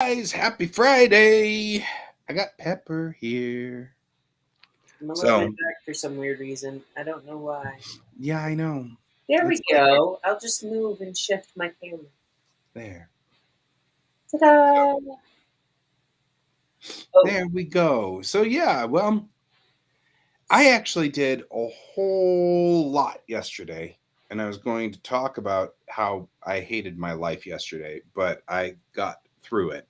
Guys, happy Friday! I got Pepper here. I'm a little bit So, back for some weird reason. I don't know why. yeah, I know. There we It's like go. I'll just move and shift my camera. there. So, Ta-da! Oh, there we go. So, yeah, well, I actually did a whole lot yesterday, and I was going to talk about how I hated my life yesterday, but I got through it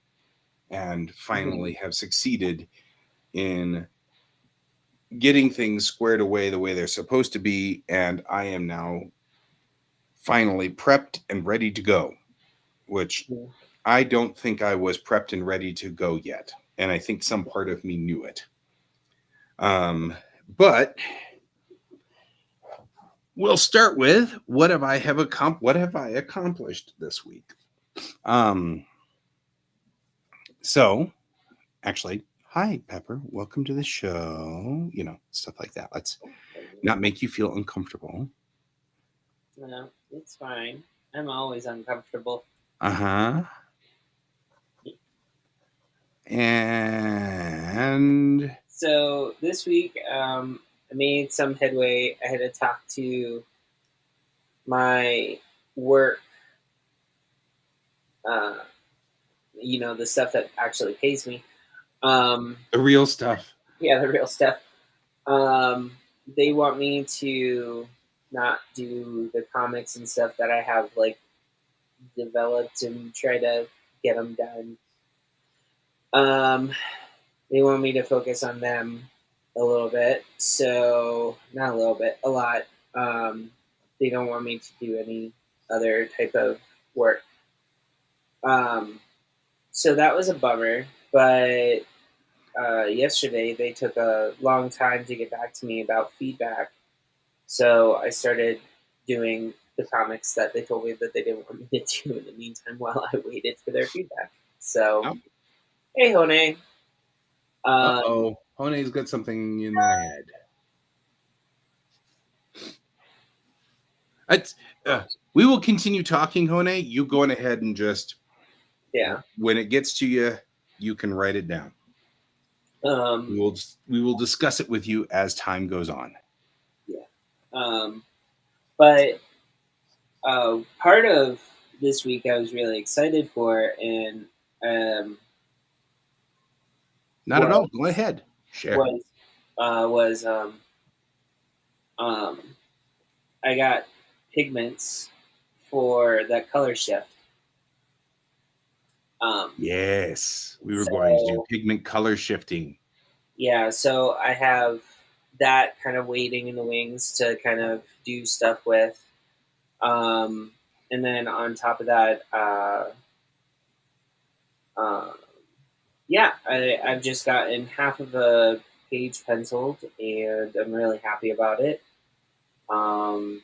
and mhm. finally have succeeded in getting things squared away the way they're supposed to be, and I am now finally prepped and ready to go, which Mhm. I don't think I was prepped and ready to go yet. And I think some part of me knew it. But we'll start with what have I accomplished this week? Um, so actually, hi Pepper, welcome to the show. Stuff like that. Let's not make you feel uncomfortable. No, it's fine. I'm always uncomfortable. Uh-huh. And So this week, I made some headway. I had to talk to my work, uh, the stuff that actually pays me. Um, the real stuff. yeah, the real stuff. Um, they want me to not do the comics and stuff that I have like developed and try to get them done. Um, they want me to focus on them a little bit, so not a little bit, a lot. Um, they don't want me to do any other type of work. Um, so that was a bummer, but yesterday they took a long time to get back to me about feedback. So I started doing the comics that they told me that they didn't want me to do in the meantime while I waited for their feedback. So, hey, Hone. Um, Uh-oh. Honey's got something in their head. It's, we will continue talking, Hone. You go on ahead and just, yeah. when it gets to you, you can write it down. Um, We will discuss it with you as time goes on. yeah. But part of this week I was really excited for, and um, Not at all. Go was ahead. Share. was was um, I got pigments for that color shift. Um, Yes. We were going to do so pigment color shifting. yeah, so I have that kind of waiting in the wings to kind of do stuff with. Um, and then on top of that, uh, yeah, I've just gotten half of a page penciled, and I'm really happy about it. Um,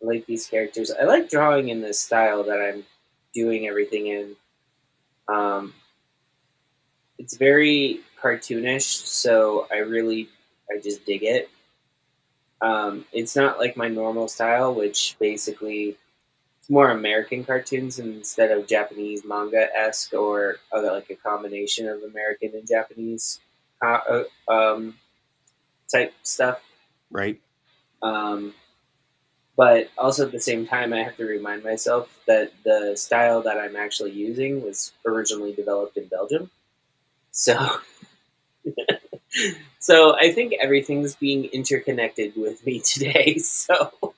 I like these characters. I like drawing in this style that I'm doing everything in. Um, it's very cartoonish, so I just dig it. It's not like my normal style, which basically it's more American cartoons instead of Japanese manga esque or other like a combination of American and Japanese type stuff. Right? Um, but also at the same time, I have to remind myself that the style that I'm actually using was originally developed in Belgium. So, so I think everything's being interconnected with me today. So,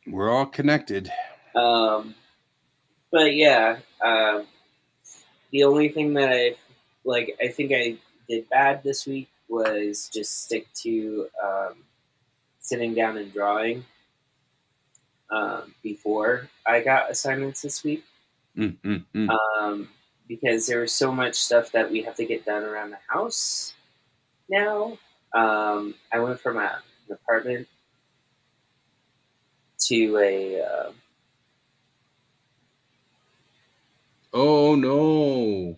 We're all connected. um, but yeah, the only thing that I think I did bad this week was just stick to sitting down and drawing before I got assignments this week. Mm, mm, mm. Um, because there was so much stuff that we have to get done around the house now. I went from an apartment to a Oh, no.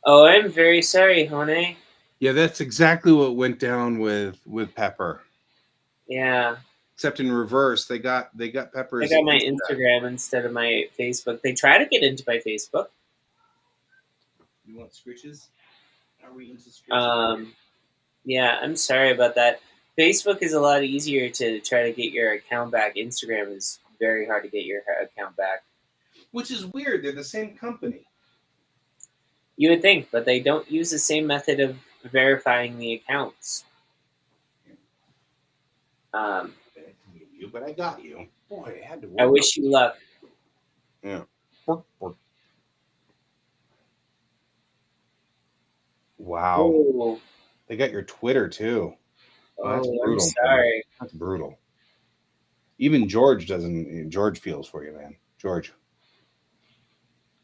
oh, I'm very sorry, Hone. Yeah, that's exactly what went down with Pepper. Yeah, Except in reverse, they got I Pepper's got my Insta. Instagram instead of my Facebook. They try to get into my Facebook. You want scritches? Are we into scritches? Yeah, I'm sorry about that. Facebook is a lot easier to try to get your account back. Instagram is very hard to get your account back. Which is weird. They're the same company. You would think, but they don't use the same method of verifying the accounts. I didn't mean you, but I got you. Boy, I had to work. I wish you luck. Yeah. Wow. Oh, They got your Twitter too. Oh, that's I'm brutal. sorry. That's brutal. Even George doesn't. George feels for you, man. George,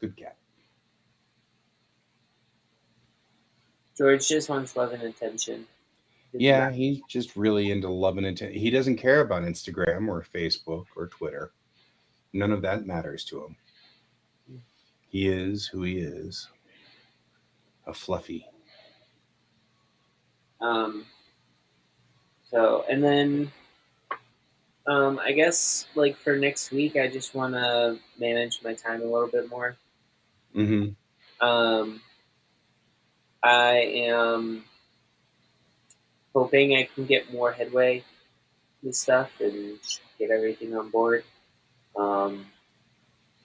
good cat. George just wants love and attention. Yeah, he's just really into love and attention. He doesn't care about Instagram or Facebook or Twitter. None of that matters to him. He is who he is. A fluffy. So, and then I guess like for next week, I just want to manage my time a little bit more. Mm-hmm. I am hoping I can get more headway with stuff and get everything on board.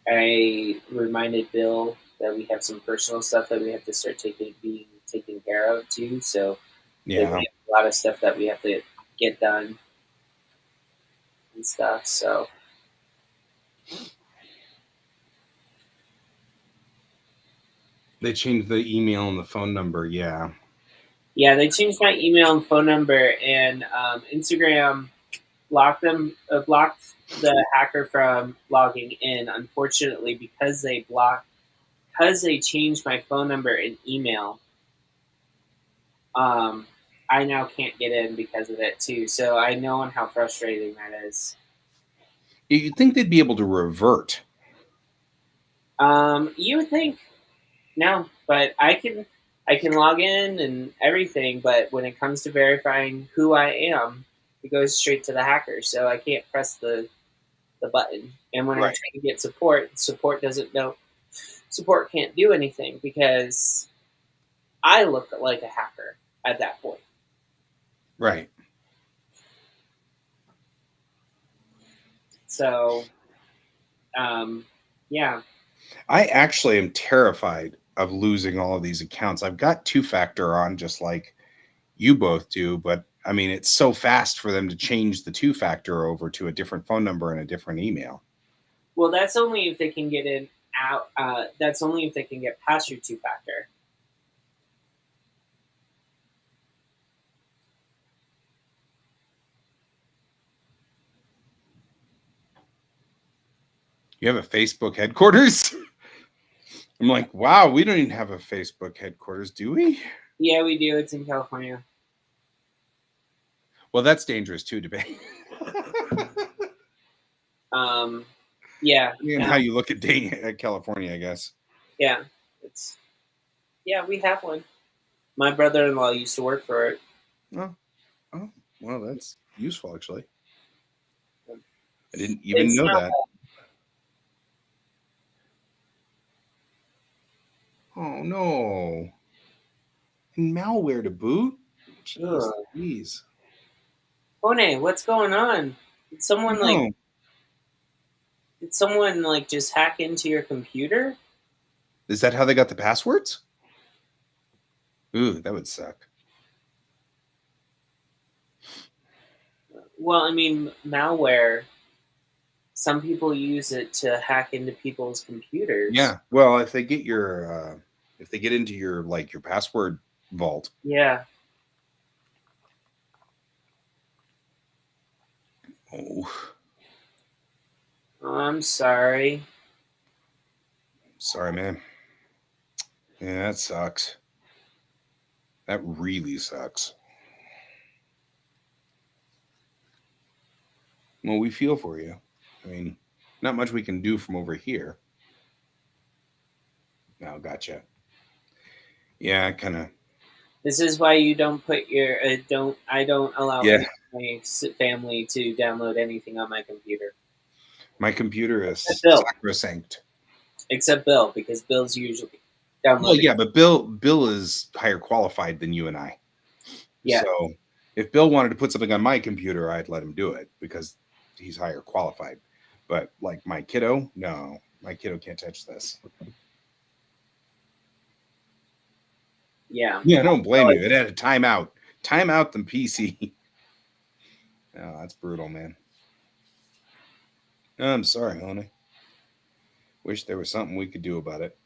I reminded Bill that we have some personal stuff that we have to start being taken care of too. So Yeah, we have a lot of stuff that we have to get done and stuff. So they changed the email and the phone number. Yeah. yeah, they changed my email and phone number, and Instagram blocked the hacker from logging in. Unfortunately, because they changed my phone number and email. I now can't get in because of it too. So I know how frustrating that is. You'd think they'd be able to revert. You would think no, but I can log in and everything, but when it comes to verifying who I am, it goes straight to the hacker. So I can't press the button. And when I Right. try to get support doesn't know. Support can't do anything because I look like a hacker at that point. Right. So, yeah. I actually am terrified of losing all of these accounts. I've got two-factor on just like you both do, but I mean, it's so fast for them to change the two-factor over to a different phone number and a different email. Well, that's only if they can get in out. That's only if they can get past your two factor. You have a Facebook headquarters? I'm like, wow, we don't even have a Facebook headquarters, do we? Yeah, we do. It's in California. Well, that's dangerous too, debate. Yeah. And how you look at California, I guess. Yeah. It's we have one. My brother-in-law used to work for it. Oh, well, that's useful actually. I didn't even know that. Oh no. And malware to boot? Jeez. One, what's going on? Did someone No. just hack into your computer? Is that how they got the passwords? Ooh, that would suck. Well, I mean, malware. Some people use it to hack into people's computers. Yeah. Well, if they get into your your password vault. Yeah. Oh. I'm sorry. Sorry, man. Yeah, that sucks. That really sucks. Well, we feel for you. I mean, not much we can do from over here. No, gotcha. Yeah, kind of. This is why you don't put your don't. I don't allow Yeah. my family to download anything on my computer. My computer is Bill. sacrosanct. Except Bill, because Bill's usually Well, download it. yeah, but Bill is higher qualified than you and I. Yeah, So if Bill wanted to put something on my computer, I'd let him do it because he's higher qualified. But like my kiddo, no, my kiddo can't touch this. yeah. Yeah, I don't blame Oh, you. It had a timeout. Timeout the PC. Oh, that's brutal, man. I'm sorry, honey. Wish there was something we could do about it.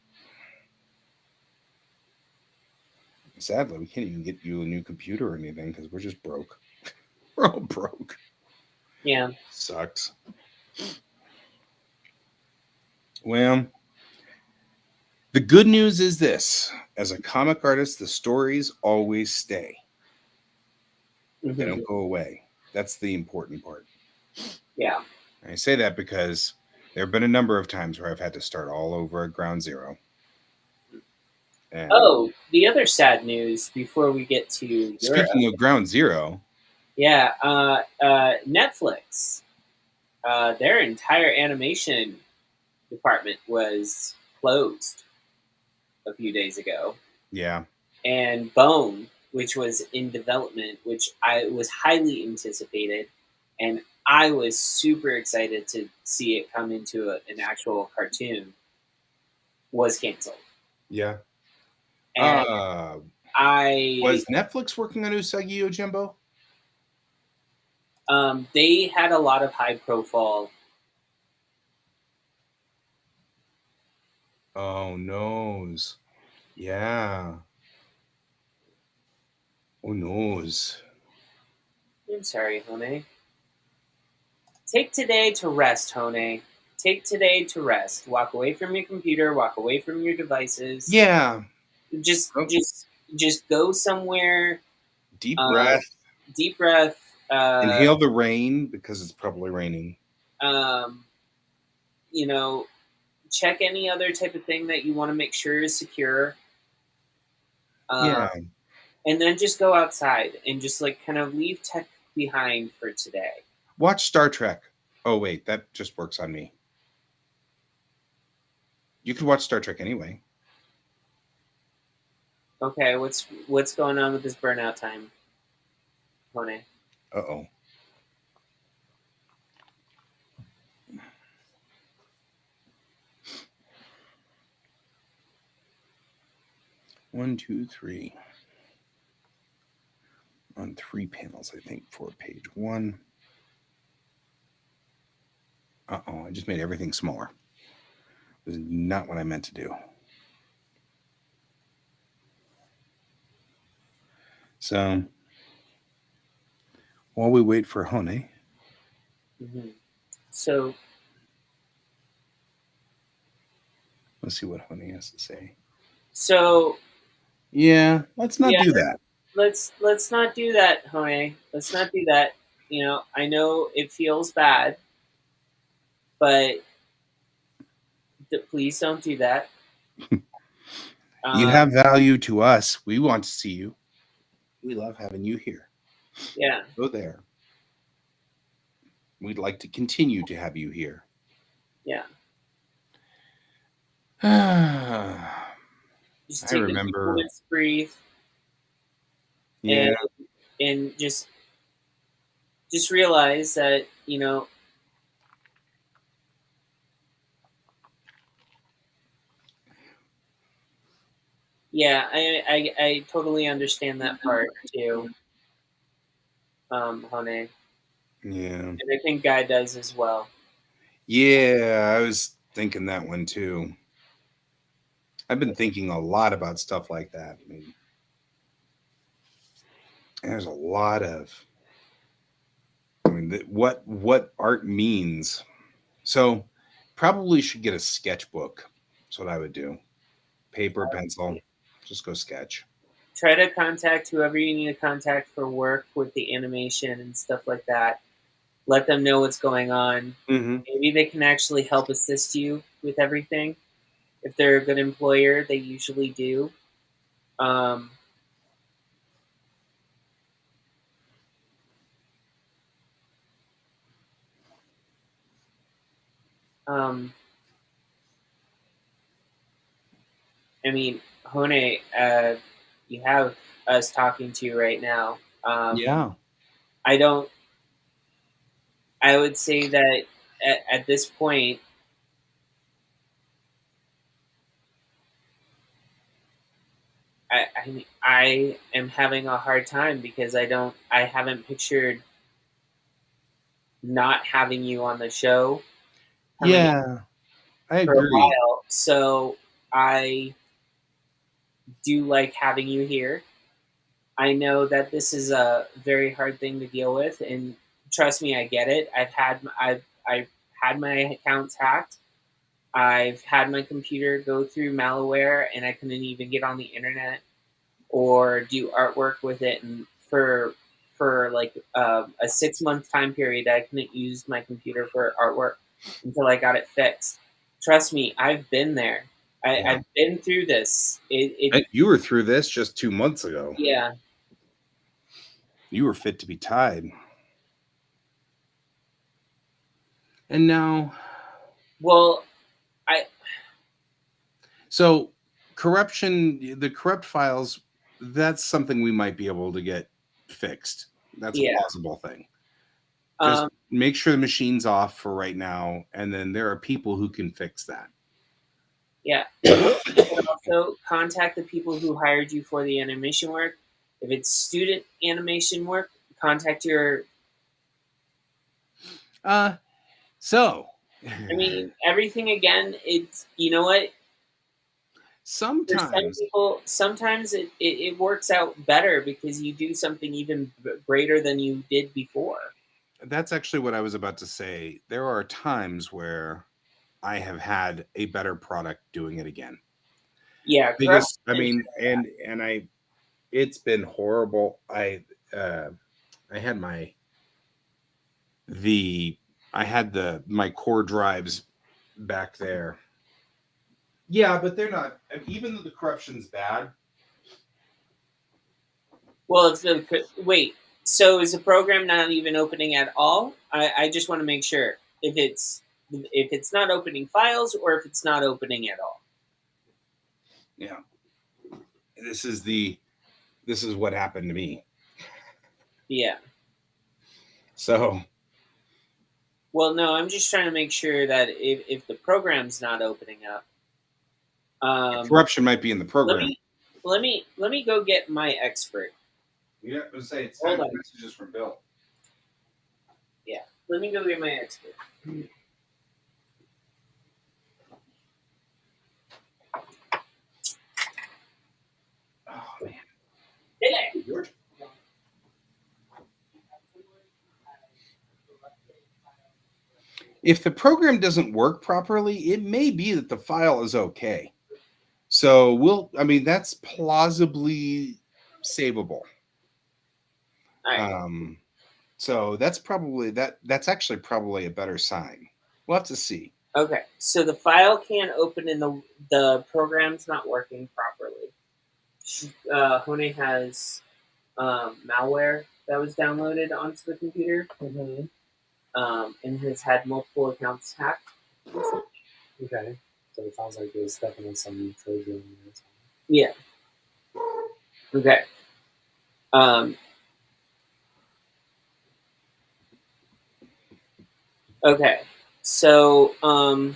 Sadly, we can't even get you a new computer or anything because we're just broke. We're all broke. yeah. Sucks. Well, the good news is this: as a comic artist, the stories always stay. They Hmm. don't go away. That's the important part. Yeah. And I say that because there have been a number of times where I've had to start all over at ground zero. And Oh, the other sad news before we get to Europe. speaking of ground zero, Yeah, Netflix. Their entire animation department was closed a few days ago, yeah, and Bone, which was in development, which I was highly anticipated, and I was super excited to see it come into an actual cartoon, was canceled. yeah. And Uh, I, was Netflix working on Usagi Yojimbo? they had a lot of high profile. Oh, noes. Yeah. Oh, noes. I'm sorry, Hone. Take today to rest, Hone. Take today to rest. Walk away from your computer. Walk away from your devices. Yeah. Just, Oh, just, just go somewhere. deep Uh, breath. Deep breath. Inhale the rain because it's probably raining. Um, you know, check any other type of thing that you want to make sure is secure. Uh, Yeah. and then just go outside and just like kind of leave tech behind for today. Watch Star Trek. Oh, wait, that just works on me. You could watch Star Trek anyway. Okay, what's going on with this burnout time, Hone? Uh oh. One, two, three. On 3 panels, I think, for page one. Uh oh, I just made everything smaller. This is not what I meant to do. So while we wait for Hone, Hmm. So let's see what Hone has to say. so Yeah, let's not yeah, do that. let's not do that, Hone. Let's not do that. I know it feels bad, but please don't do that. You Um, have value to us. We want to see you. We love having you here. yeah, Go there. We'd like to continue to have you here. yeah. I Just take a few remember. moments to breathe Yeah, and just realize that yeah, I totally understand that part too, Hone, yeah, and I think Guy does as well. yeah. I was thinking that one too. I've been thinking a lot about stuff like that. I mean, there's a lot of. I mean, what art means. So, probably should get a sketchbook. That's what I would do. Paper, pencil, just go sketch. Try to contact whoever you need to contact for work with the animation and stuff like that. Let them know what's going on. Mm-hmm. Maybe they can actually help assist you with everything. If they're a good employer, they usually do. Um, um, I mean, Hone, you have us talking to you right now. Yeah. I don't. I would say that at this point, I am having a hard time because I haven't pictured not having you on the show coming up Yeah, I for a agree. while. So I do like having you here. I know that this is a very hard thing to deal with, and trust me, I get it. I've had my accounts hacked. I've had my computer go through malware, and I couldn't even get on the internet or do artwork with it. And for like a 6 month time period, I couldn't use my computer for artwork until I got it fixed. Trust me, I've been there. Yeah. I've been through this. It You were through this just 2 months ago. Yeah. You were fit to be tied. And now, Well, I so corruption, the corrupt files, that's something we might be able to get fixed. That's a yeah. plausible thing. Just Um, make sure the machine's off for right now, and then there are people who can fix that. yeah. You could also contact the people who hired you for the animation work. If it's student animation work, contact your. uh, so I mean, everything again. It's, you know what? For some sometimes people, sometimes it works out better because you do something even greater than you did before. that's actually what I was about to say. There are times where I have had a better product doing it again. Yeah, Because I corruption. mean, and I, it's been horrible. I had the I had my core drives back there. Yeah, but they're not. Even though the corruption's bad, Well, if the wait, so is the program not even opening at all? I just want to make sure if it's not opening files or if it's not opening at all. yeah, this is the this is what happened to me. Yeah. So Well, no, I'm just trying to make sure that if the program's not opening up, um, corruption might be in the let program. me let me go get my expert. Yeah, let's say it's time Hold for on. messages from Bill. Yeah, let me go get my expert. Oh man, Hey George. If the program doesn't work properly, it may be that the file is okay. So I mean, that's plausibly savable. All right. Um, so that's actually probably a better sign. We'll have to see. Okay. So the file can't open and the program's not working properly. Hone has malware that was downloaded onto the computer, and has had multiple accounts hacked. Okay. So it sounds like there's definitely some Trojan in there. Yeah. Okay. Um, okay. So, Hone,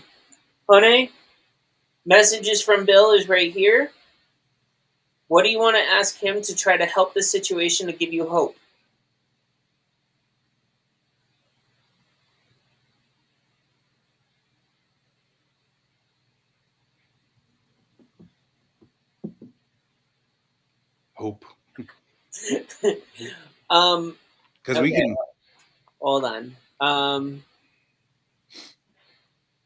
messages from Bill is right here. What do you want to ask him to try to help the situation to give you hope? Hope um, because we okay, can. hold on.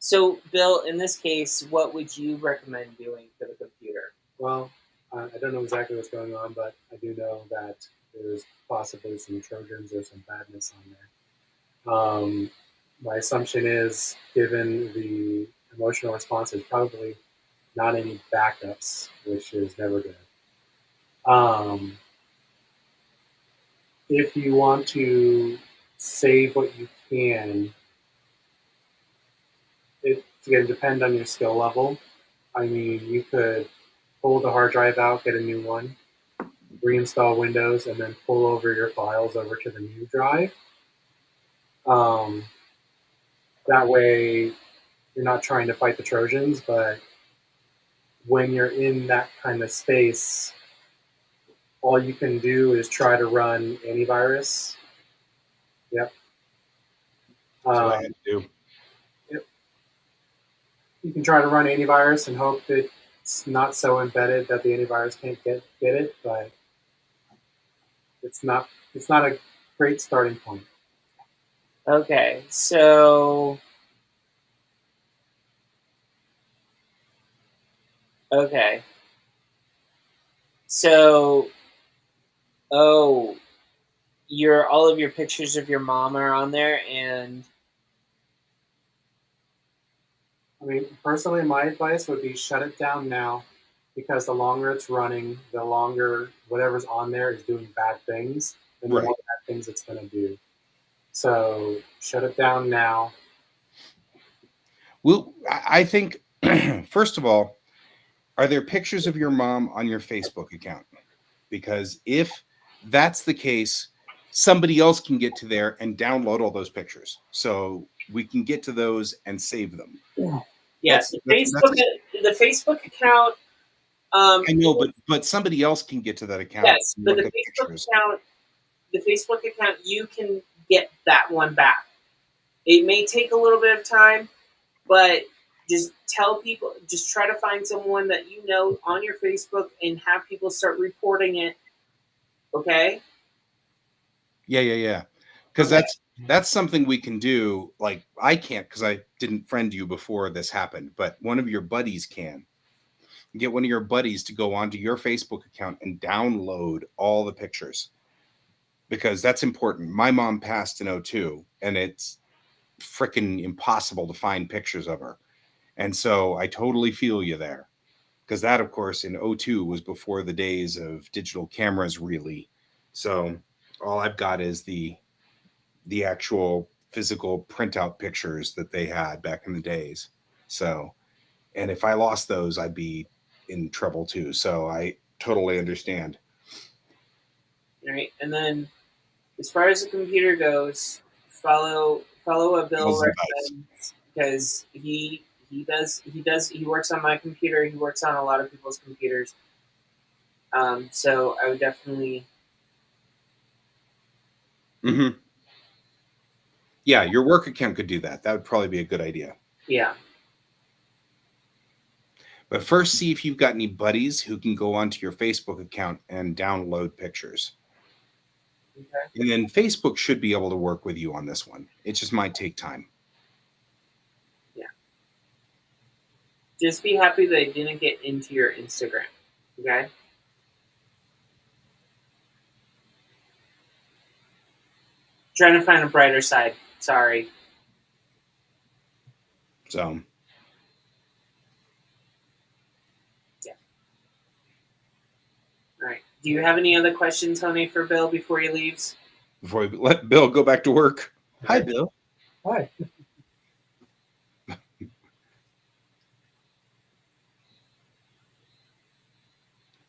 So, Bill, in this case, what would you recommend doing for the computer? Well, I don't know exactly what's going on, but I do know that there's possibly some Trojans or some badness on there. My assumption is, given the emotional response, there's probably not any backups, which is never good. Um, if you want to save what you can, it's going to depend on your skill level. I mean, you could pull the hard drive out, get a new one, reinstall Windows, and then pull over your files over to the new drive. Um, that way, you're not trying to fight the Trojans, but when you're in that kind of space, all you can do is try to run antivirus. Yep. That's what I had to do. Yep. You can try to run antivirus and hope that it's not so embedded that the antivirus can't get it, but it's not a great starting point. Okay, so okay, so oh, all of your pictures of your mom are on there, and I mean, personally, my advice would be shut it down now, because the longer it's running, the longer whatever's on there is doing bad things, and the Right. more bad things it's going to do. So shut it down now. Well, I think, first of all, are there pictures of your mom on your Facebook account? Because if that's the case, somebody else can get to there and download all those pictures. So we can get to those and save them. yes, That's the Facebook account. I know, but somebody else can get to that account Yes, and but look at pictures. the Facebook account, you can get that one back. It may take a little bit of time, but just tell people, just try to find someone that you know on your Facebook and have people start reporting it. Okay? Yeah. Because Okay. that's something we can do. Like I can't because I didn't friend you before this happened, but one of your buddies can. Get one of your buddies to go onto your Facebook account and download all the pictures because that's important. My mom passed in '02, and it's freaking impossible to find pictures of her. And so I totally feel you there because that, of course, in '02 was before the days of digital cameras, really. So all I've got is the actual physical printout pictures that they had back in the days. So, and if I lost those, I'd be in trouble too. So I totally understand. All right. And then as far as the computer goes, follow what Bill Bill's advice. recommends because he works on my computer. He works on a lot of people's computers. So I would definitely Mm-hmm. Yeah, your work account could do that. That would probably be a good idea. yeah. But first, see if you've got any buddies who can go onto your Facebook account and download pictures. Okay. And then Facebook should be able to work with you on this one. It just might take time. Yeah. Just be happy they didn't get into your Instagram. Okay. Trying to find a brighter side. Sorry. So, Yeah. All right. Do you have any other questions, Tony, for Bill before he leaves? before we let Bill go back to work. Hi, Okay. Bill. Hi.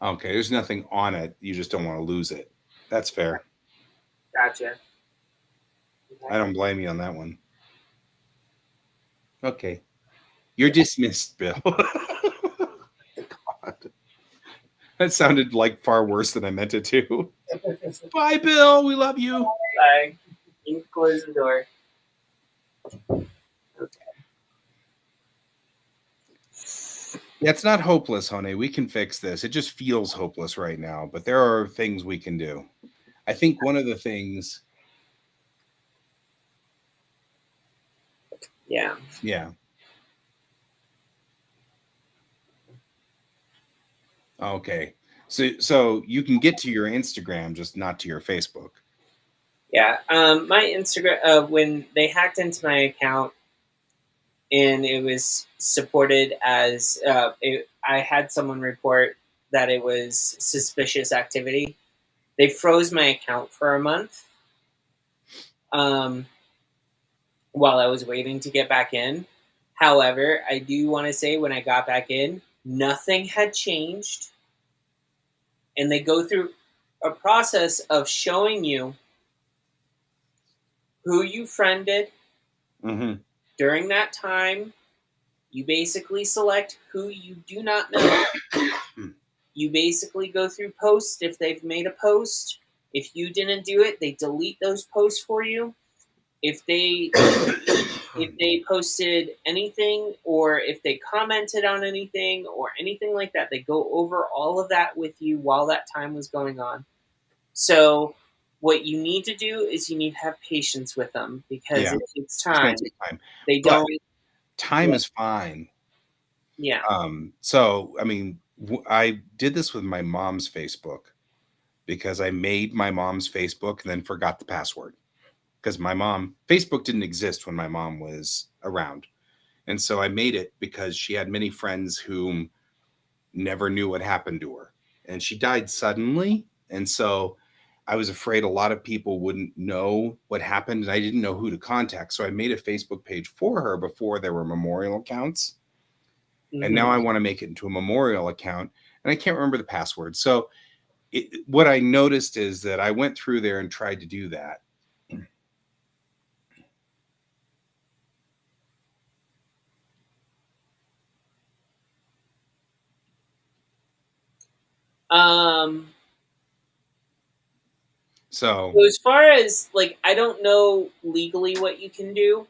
Okay, there's nothing on it. You just don't want to lose it. That's fair. Gotcha. I don't blame you on that one. Okay. You're dismissed, Bill. God. That sounded like far worse than I meant it to. Bye, Bill. We love you. Bye. You can close the door. Yeah, it's not hopeless, honey. We can fix this. It just feels hopeless right now, but there are things we can do. I think one of the things, Yeah. yeah. Okay. So you can get to your Instagram, just not to your Facebook. Yeah. My Instagram, when they hacked into my account and it was supported as, I had someone report that it was suspicious activity. They froze my account for a month while I was waiting to get back in. However, I do want to say when I got back in, nothing had changed, and they go through a process of showing you who you friended Mm-hmm. during that time. You basically select who you do not know. You basically go through posts if they've made a post. If you didn't do it, they delete those posts for you. If they posted anything, or if they commented on anything or anything like that, they go over all of that with you while that time was going on. So what you need to do is you need to have patience with them, because Yeah, it takes it's time. going to take time, They but don't. time Yeah. is fine. Yeah. So I mean, I did this with my mom's Facebook because I made my mom's Facebook and then forgot the password because my mom Facebook didn't exist when my mom was around. And so I made it because she had many friends whom never knew what happened to her. And she died suddenly. And so I was afraid a lot of people wouldn't know what happened and I didn't know who to contact. So I made a Facebook page for her before there were memorial accounts. And now Mhm. I want to make it into a memorial account and I can't remember the password. So what I noticed is that I went through there and tried to do that. Um, So so as far as like, I don't know legally what you can do.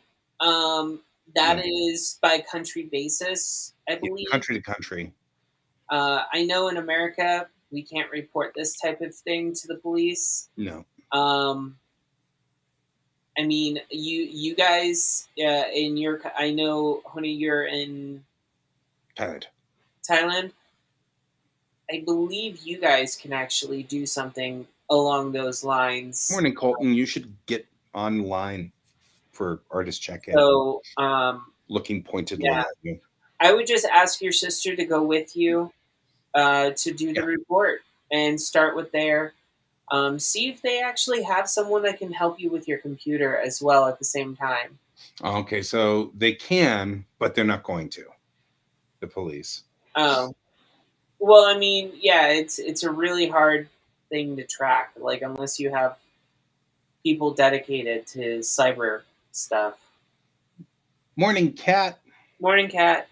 That yeah, is by country basis, I believe. country to country. I know in America we can't report this type of thing to the police. No, Um, I mean, you guys in your, I know, honey, you're in Thailand. Thailand. I believe you guys can actually do something along those lines. Morning, Colton. You should get online for artist check-in. So, Looking pointedly yeah, at you. I would just ask your sister to go with you to do the Yeah. report and start with there. See if they actually have someone that can help you with your computer as well at the same time. Okay, so they can, but they're not going to. The police. Oh, well, I mean, yeah, it's a really hard thing to track. Like, unless you have people dedicated to cyber stuff. Morning, Cat. Morning, Cat.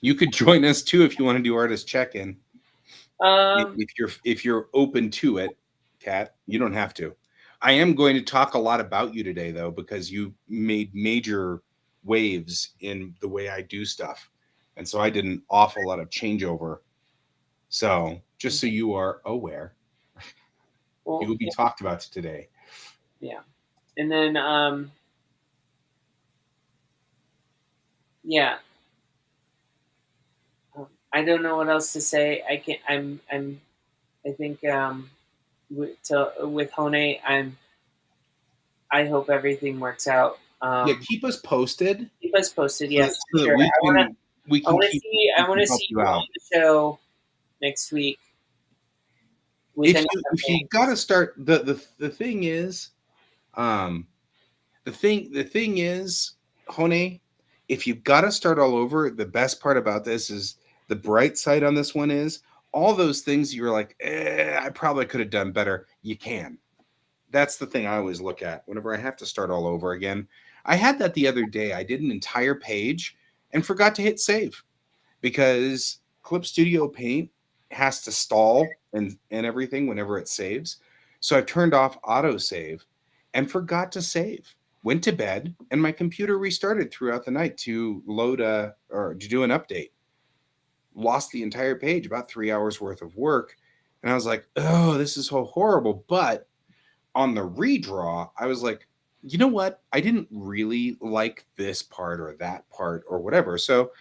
You could join us too if you want to do artist check-in. Um, If you're open to it, Kat, you don't have to. I am going to talk a lot about you today though, because you made major waves in the way I do stuff. And so I did an awful lot of changeover. So just so you are aware, you well, will be talked about today. yeah, and then yeah, I don't know what else to say. I can I think with Hone, I hope everything works out. Yeah, keep us posted Keep us posted. so that, Yes, for so that sure. we can keep I want to help see you you on out. the show next week with any If you got to start the thing is um the thing is, Hone, if you've got to start all over, the best part about this is the bright side on this one is all those things you're like, I probably could have done better. You can. That's the thing I always look at whenever I have to start all over again. I had that the other day. I did an entire page and forgot to hit save because Clip Studio Paint has to stall and everything whenever it saves. So I turned off autosave and forgot to save. Went to bed and my computer restarted throughout the night to load or to do an update. Lost the entire page, about 3 hours worth of work. And I was like, oh, this is so horrible. But on the redraw, I was like, you know what? I didn't really like this part or that part or whatever. So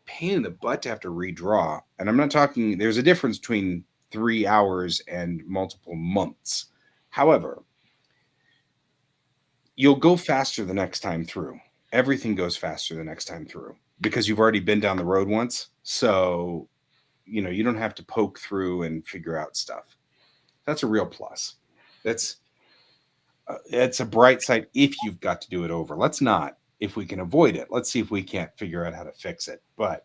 pain in the butt to have to redraw. And I'm not talking, there's a difference between 3 hours and multiple months. However, you'll go faster the next time through. Everything goes faster the next time through because you've already been down the road once. So, you don't have to poke through and figure out stuff. That's a real plus. That's it's a bright side if you've got to do it over. Let's not. if we can avoid it. Let's see if we can't figure out how to fix it. But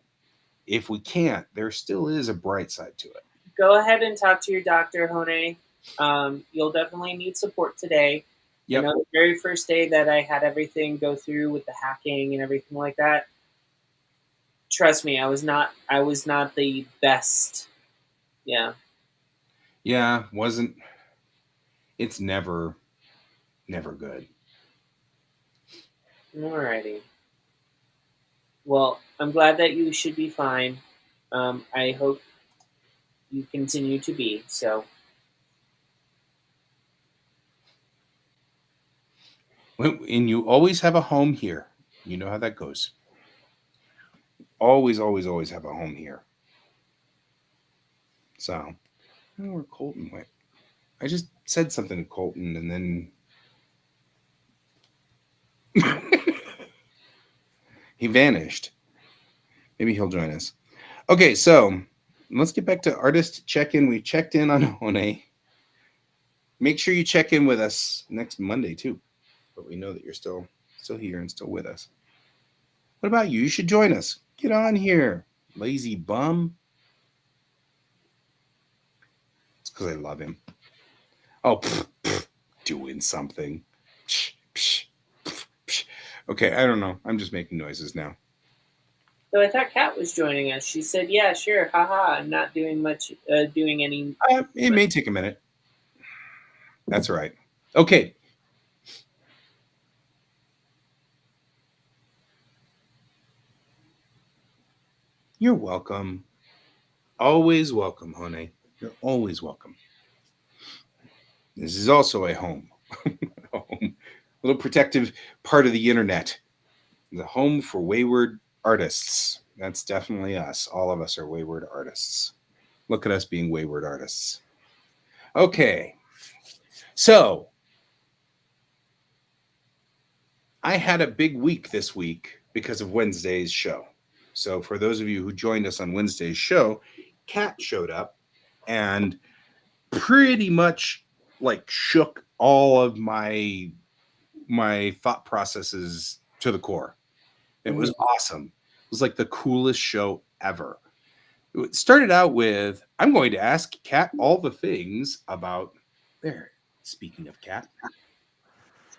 if we can't, there still is a bright side to it. Go ahead and talk to your doctor, Hone. You'll definitely need support today. I Yep. know the very first day that I had everything go through with the hacking and everything like that. Trust me, I was not the best. Yeah. Yeah, wasn't it's never good. Alrighty. Well, I'm glad that you should be fine. I hope you continue to be. So, And you always have a home here. You know how that goes. Always, always, always have a home here. So, I don't know where Colton went. I just said something to Colton and then he vanished. Maybe he'll join us. Okay, so let's get back to artist check in. We checked in on Hone. Make sure you check in with us next Monday too. But we know that you're still here and still with us. What about you? You should join us. Get on here, lazy bum. It's because I love him. Oh, doing something. Okay, I don't know. I'm just making noises now. so I thought Kat was joining us. She said, "Yeah, sure, haha. I'm not doing much, doing any." It may take a minute. That's all right. Okay. You're welcome. Always welcome, Hone. You're always welcome. This is also a home. A home. A little protective part of the internet. The home for wayward artists. That's definitely us. All of us are wayward artists. Look at us being wayward artists. Okay. So, I had a big week this week because of Wednesday's show. So, for those of you who joined us on Wednesday's show, Kat showed up and pretty much like shook all of my thought processes to the core. It was awesome. It was like the coolest show ever. It started out with I'm going to ask Kat all the things about there. Speaking of Kat,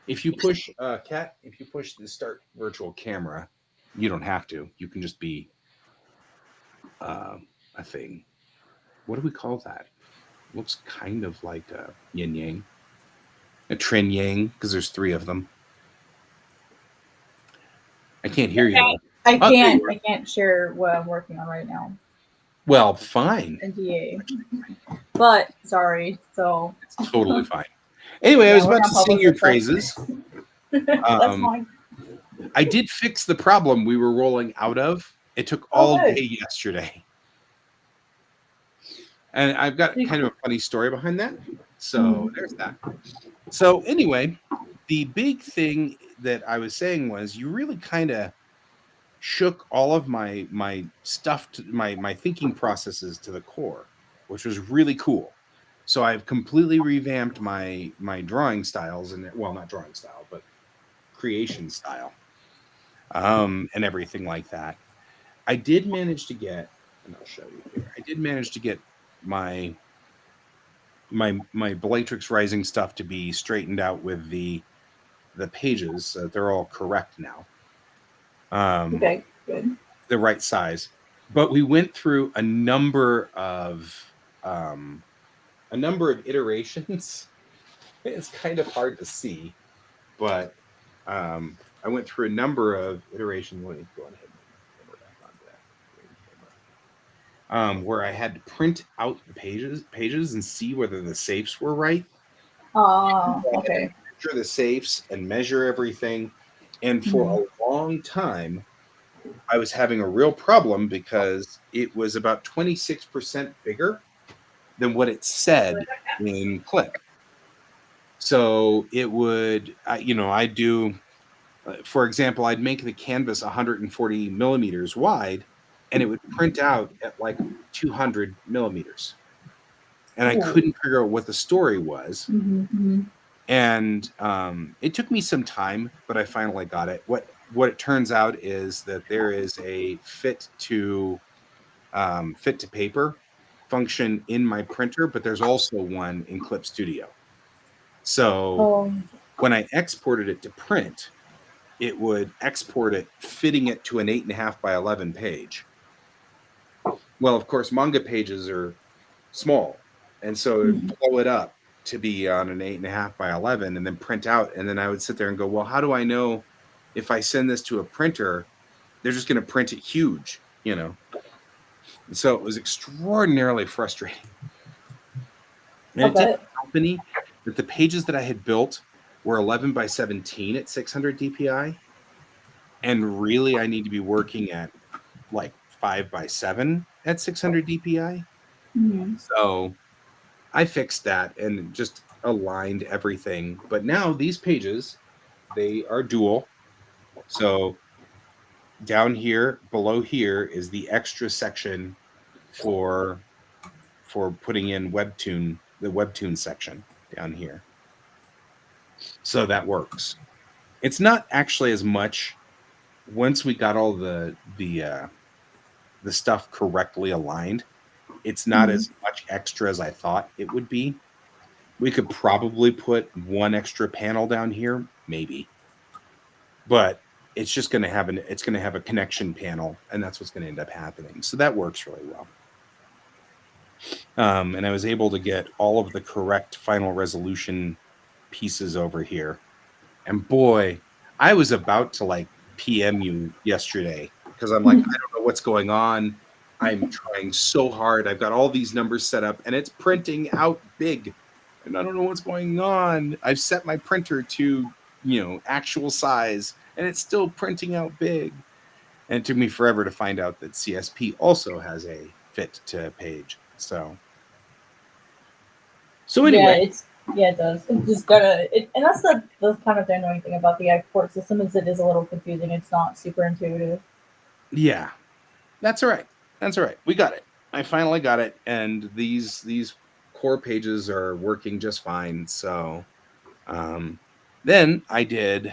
if you push Kat, if you push the start virtual camera, you don't have to. You can just be a thing. What do we call that? Looks kind of like a yin yang, a trin yang, because there's three of them. I can't hear you. I Oh, there can't. you are. I can't share what I'm working on right now. Well, fine. NDA. But sorry. So It's totally fine. Anyway, I was we're about to not sing your public praises. that's fine. I did fix the problem we were rolling out of. It took all day yesterday. And I've got kind of a funny story behind that. So there's that. So anyway, the big thing that I was saying was you really kind of shook all of my stuff to my thinking processes to the core, which was really cool. So I've completely revamped my drawing styles and well, not drawing style, but creation style. And everything like that. I did manage to get, and I'll show you here. I did manage to get my Bellatrix Rising stuff to be straightened out with the pages. They're all correct now. Okay, good. The right size. But we went through a number of iterations. It's kind of hard to see, but I went through a number of iterations. Let me go ahead and put the camera back on that. Where I had to print out the pages and see whether the safes were right. Okay. Measure the safes and measure everything. And for a long time, I was having a real problem because it was about 26% bigger than what it said in clip. So it would, I'd do, for example, I'd make the canvas 140 millimeters wide and it would print out at like 200 millimeters. And I couldn't figure out what the story was. Mm-hmm. And it took me some time, but I finally got it. What what it turns out is that there is a fit to paper function in my printer, but there's also one in Clip Studio. So when I exported it to print, it would export it fitting it to an 8.5 by 11 page. Well, of course, manga pages are small, and so it would blow it up to be on an 8.5 by 11 and then print out. And then I would sit there and go, well, how do I know if I send this to a printer, they're just going to print it huge, you know? And so it was extraordinarily frustrating. And it did help me that the pages that I had built were 11 by 17 at 600 DPI. And really, I need to be working at like 5 by 7 at 600 DPI. So I fixed that and just aligned everything. But now these pages, they are dual. So down here, below here is the extra section for putting in Webtoon, the Webtoon section down here. So that works. It's not actually as much once we got all the stuff correctly aligned. It's not as much extra as I thought it would be. We could probably put one extra panel down here, maybe. But it's just going to have a connection panel, and that's what's going to end up happening. So that works really well. And I was able to get all of the correct final resolution pieces over here. And boy, I was about to like PM you yesterday because I'm like, I don't know what's going on. I'm trying so hard. I've got all these numbers set up and it's printing out big and I don't know what's going on. I've set my printer to, actual size and it's still printing out big. And it took me forever to find out that CSP also has a fit to page. So anyway. Yeah, it does. It's just gotta, and that's the kind of the annoying thing about the export system is it is a little confusing. It's not super intuitive. Yeah, that's all right. That's all right. We got it. I finally got it, and these core pages are working just fine. So, then I redid.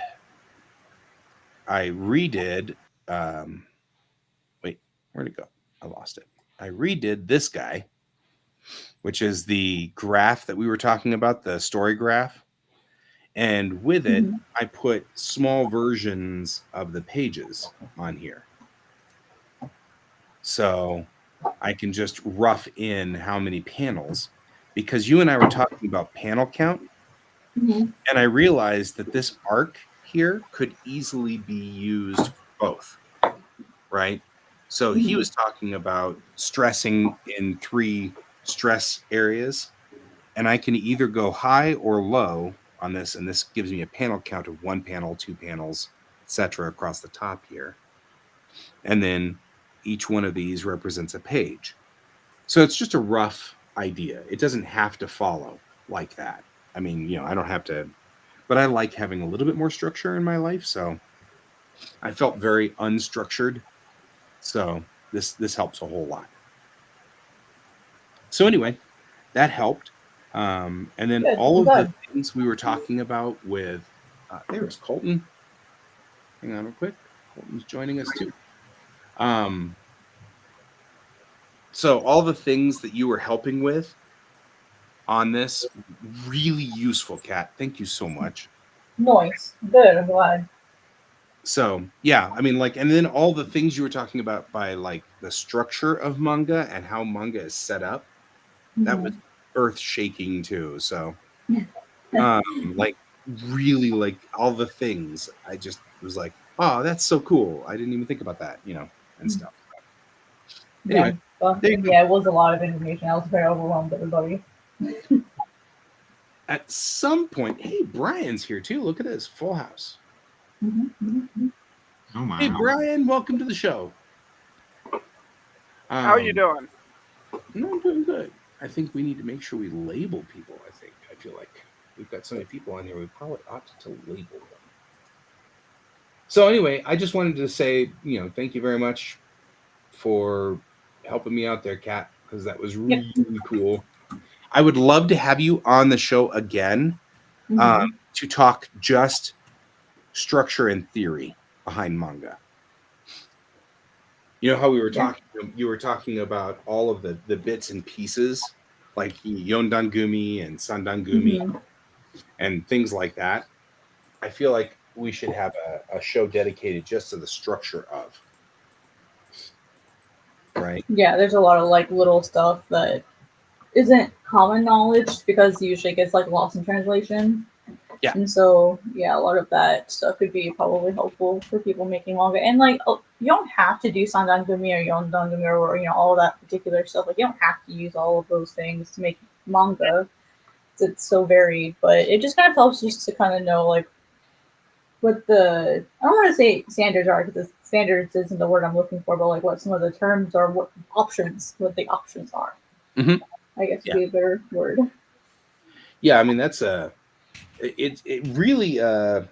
Wait, where'd it go? I lost it. I redid this guy, which is the graph that we were talking about, the story graph. And with it, I put small versions of the pages on here. So I can just rough in how many panels, because you and I were talking about panel count. And I realized that this arc here could easily be used for both, right? So he was talking about stressing in 3 stress areas, and I can either go high or low on this, and this gives me a panel count of 1 panel, 2 panels, etc. across the top here. And then each one of these represents a page. So it's just a rough idea. It doesn't have to follow like that. I mean, I don't have to, but I like having a little bit more structure in my life. So I felt very unstructured. So this helps a whole lot. So anyway, that helped. And then all of the things we were talking about with, there's Colton. Hang on real quick. Colton's joining us too. So all the things that you were helping with on this, really useful, Kat. Thank you so much. Nice. Good. I'm glad. So yeah, I mean, and then all the things you were talking about by the structure of manga and how manga is set up, that was earth shaking too. So, really, all the things, I just was like, oh, that's so cool. I didn't even think about that, and stuff. Anyway, it was a lot of information. I was very overwhelmed, everybody. At some point, hey, Brian's here too. Look at this, full house. Oh my! Hey, Brian, welcome to the show. How are you doing? No, I'm doing good. I think we need to make sure we label people. I feel like we've got so many people on here. We probably ought to label them. So anyway, I just wanted to say, thank you very much for helping me out there, Kat, because that was really cool. I would love to have you on the show again to talk just structure and theory behind manga. You know how we were Yeah. talking? You were talking about all of the bits and pieces, like Yondangumi and Sandangumi Mm-hmm. and things like that. I feel like we should have a show dedicated just to the structure of, right? Yeah, there's a lot of like little stuff that isn't common knowledge because usually gets like lost in translation. Yeah. And so, yeah, a lot of that stuff could be probably helpful for people making manga. And like, you don't have to do Sandangumi or Yondangumi or all that particular stuff. Like, you don't have to use all of those things to make manga. It's so varied, but it just kind of helps just to kind of know like what the I don't want to say standards are because standards isn't the word I'm looking for, but like what some of the terms are, what the options are. Mm-hmm. I guess would Yeah. be a better word. Yeah, I mean that's it really I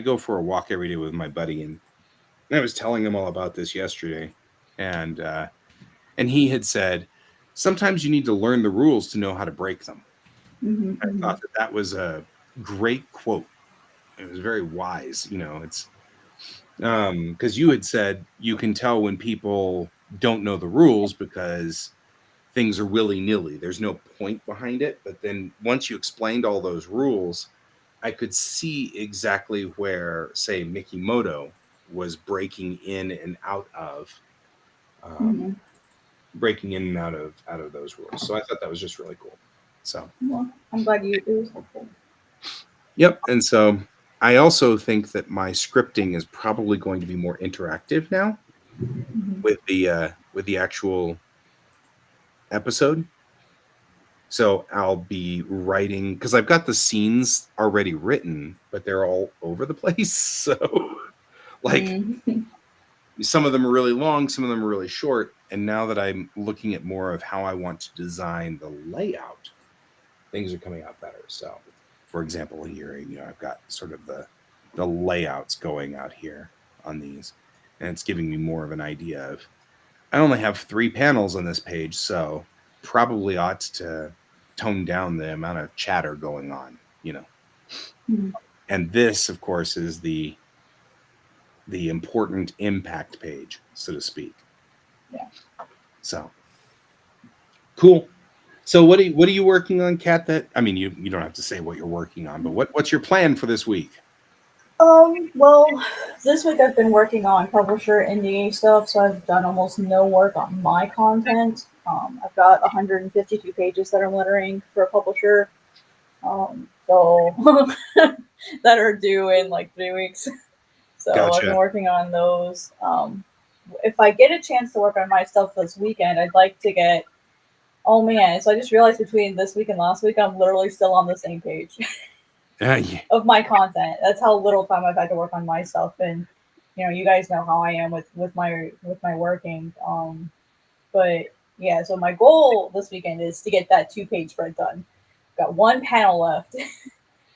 go for a walk every day with my buddy, and I was telling him all about this yesterday, and he had said sometimes you need to learn the rules to know how to break them. I Mm-hmm, thought that was a great quote. It was very wise. It's because you had said you can tell when people don't know the rules because things are willy-nilly. There's no point behind it. But then once you explained all those rules, I could see exactly where, say, Mikimoto was um, mm-hmm. breaking in and out of those rules. So I thought that was just really cool. So Well, I'm glad it was helpful. yep. And so I also think that my scripting is probably going to be more interactive now Mm-hmm. with the actual episode. So I'll be writing because I've got the scenes already written, but they're all over the place. So like Mm-hmm. some of them are really long, some of them are really short. And now that I'm looking at more of how I want to design the layout, things are coming out better. So for example, here, I've got sort of the layouts going out here on these, and it's giving me more of an idea of I only have 3 panels on this page, so probably ought to tone down the amount of chatter going on. Mm-hmm. And this, of course, is the important impact page, so to speak. Yeah. So cool. So what are you working on, Kat? That I mean, you don't have to say what you're working on, but what's your plan for this week? Well, this week I've been working on publisher NDA stuff, so I've done almost no work on my content. I've got 152 pages that I'm lettering for a publisher, so that are due in like 3 weeks. So I've been Gotcha. working on those. If I get a chance to work on my stuff this weekend, I'd like to get. Oh man! So I just realized between this week and last week, I'm literally still on the same page. Yeah. Of my content. That's how little time I've had to work on my stuff, and you guys know how I am with my working. But yeah, so my goal this weekend is to get that 2 page spread done. Got one panel left.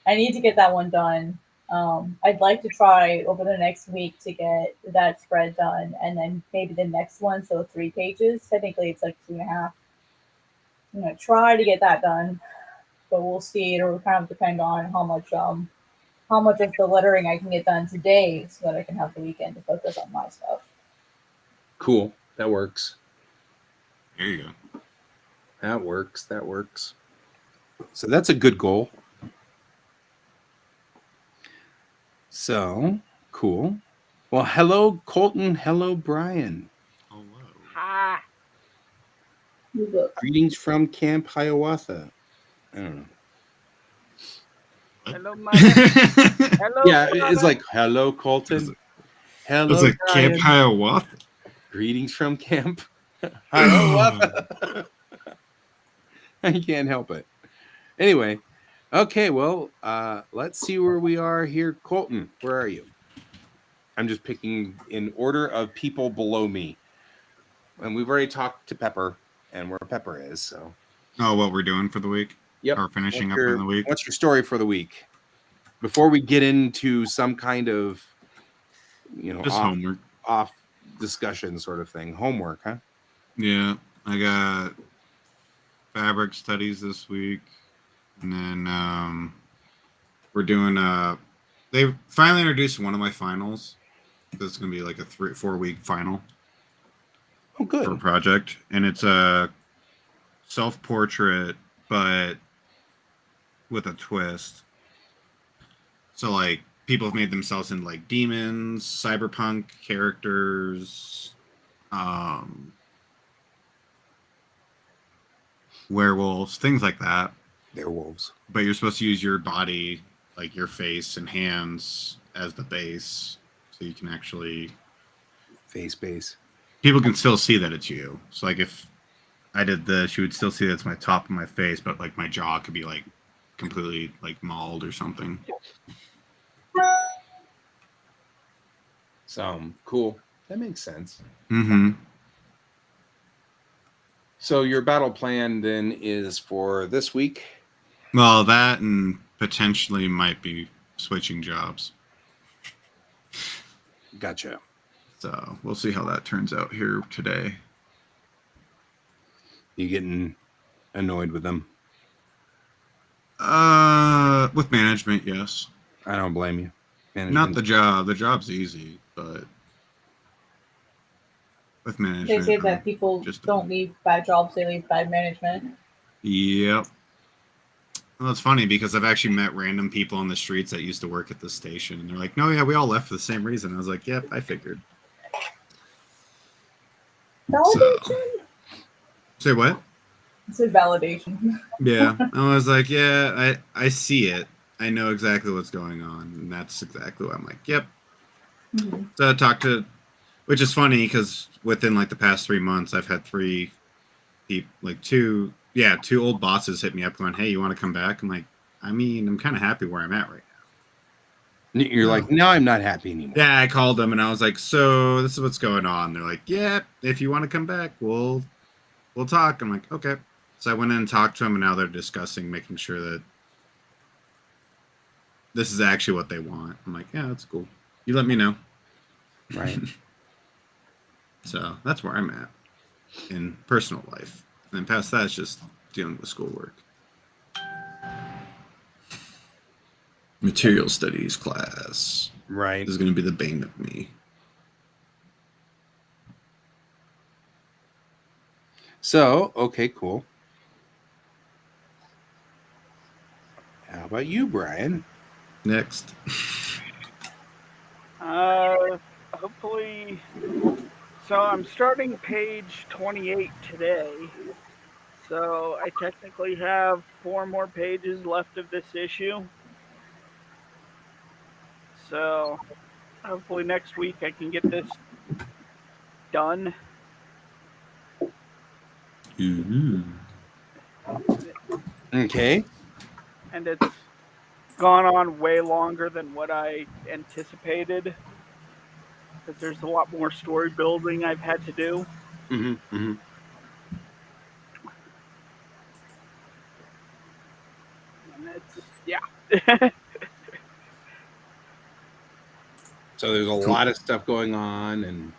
I need to get that one done. I'd like to try over the next week to get that spread done, and then maybe the next one, so 3 pages. Technically, it's like 2.5. I'm gonna try to get that done, but we'll see. It'll kind of depend on how much of the lettering I can get done today so that I can have the weekend to focus on my stuff. Cool. That works. There you go. That works. That works. So that's a good goal. So cool. Well, hello, Colton. Hello, Brian. Hello. Ha! Look, Greetings from Camp Hiawatha. I don't know. What? Hello, mother. Hello, Yeah, it's brother. like hello, Is Colton. it Hello, a Camp Brian. Hiawatha? Greetings from Camp Hiawatha. I can't help it. Anyway, okay. Well, let's see where we are here. Colton, where are you? I'm just picking in order of people below me, and we've already talked to Pepper and where Pepper is. So, Oh, what we're doing for the week? yep. Or finishing up for the week? What's your story for the week? Before we get into some kind of Just homework. off discussion sort of thing, homework, huh? Yeah, I got fabric studies this week, and then we're doing they finally introduced one of my finals. It's going to be like a 3-4 week final. Oh, good. For a project, and it's a self-portrait, but with a twist. So, like, people have made themselves into like demons, cyberpunk characters, werewolves, things like that. Werewolves. But you're supposed to use your body, like your face and hands, as the base, so you can actually face base. People can still see that it's you. So, like, if I did this, you would still see that's my top of my face, but like my jaw could be like completely like mauled or something. So cool. That makes sense. Mm-hmm. So your battle plan then is for this week? Well, that and potentially might be switching jobs. Gotcha. So we'll see how that turns out here today. You getting annoyed with them? With management, yes. I don't blame you. Management. Not the job. The job's easy, but with management. They say that people just don't leave bad jobs; they leave bad management. Yep. Well, it's funny because I've actually met random people on the streets that used to work at the station, and they're like, "No, yeah, we all left for the same reason." I was like, "Yep, I figured." Validation. Say what? It's a validation. Yeah, I was like, "Yeah, I see it. I know exactly what's going on," and that's exactly what I'm like. Yep. Mm-hmm. So I talked to, which is funny because within like the past 3 months, I've had 3 people, like 2 old bosses hit me up going, "Hey, you want to come back?" I'm like, I mean, I'm kind of happy where I'm at right now. You're like, no, I'm not happy anymore. Yeah, I called them and I was like, so this is what's going on. They're like, yeah, if you want to come back, we'll talk. I'm like, okay. So I went in and talked to them, and now they're discussing making sure that this is actually what they want. I'm like, yeah, that's cool. You let me know. Right. So that's where I'm at in personal life. And then past that, it's just dealing with schoolwork. Material studies class. Right. This is going to be the bane of me. So, okay, cool. How about you, Brian? Next. Hopefully. So I'm starting page 28 today. So I technically have 4 more pages left of this issue. So hopefully next week I can get this done. Mm-hmm. Okay. And it's gone on way longer than what I anticipated, because there's a lot more story building I've had to do. Mm-hmm. Mm-hmm. And it's, yeah. So there's a lot of stuff going on and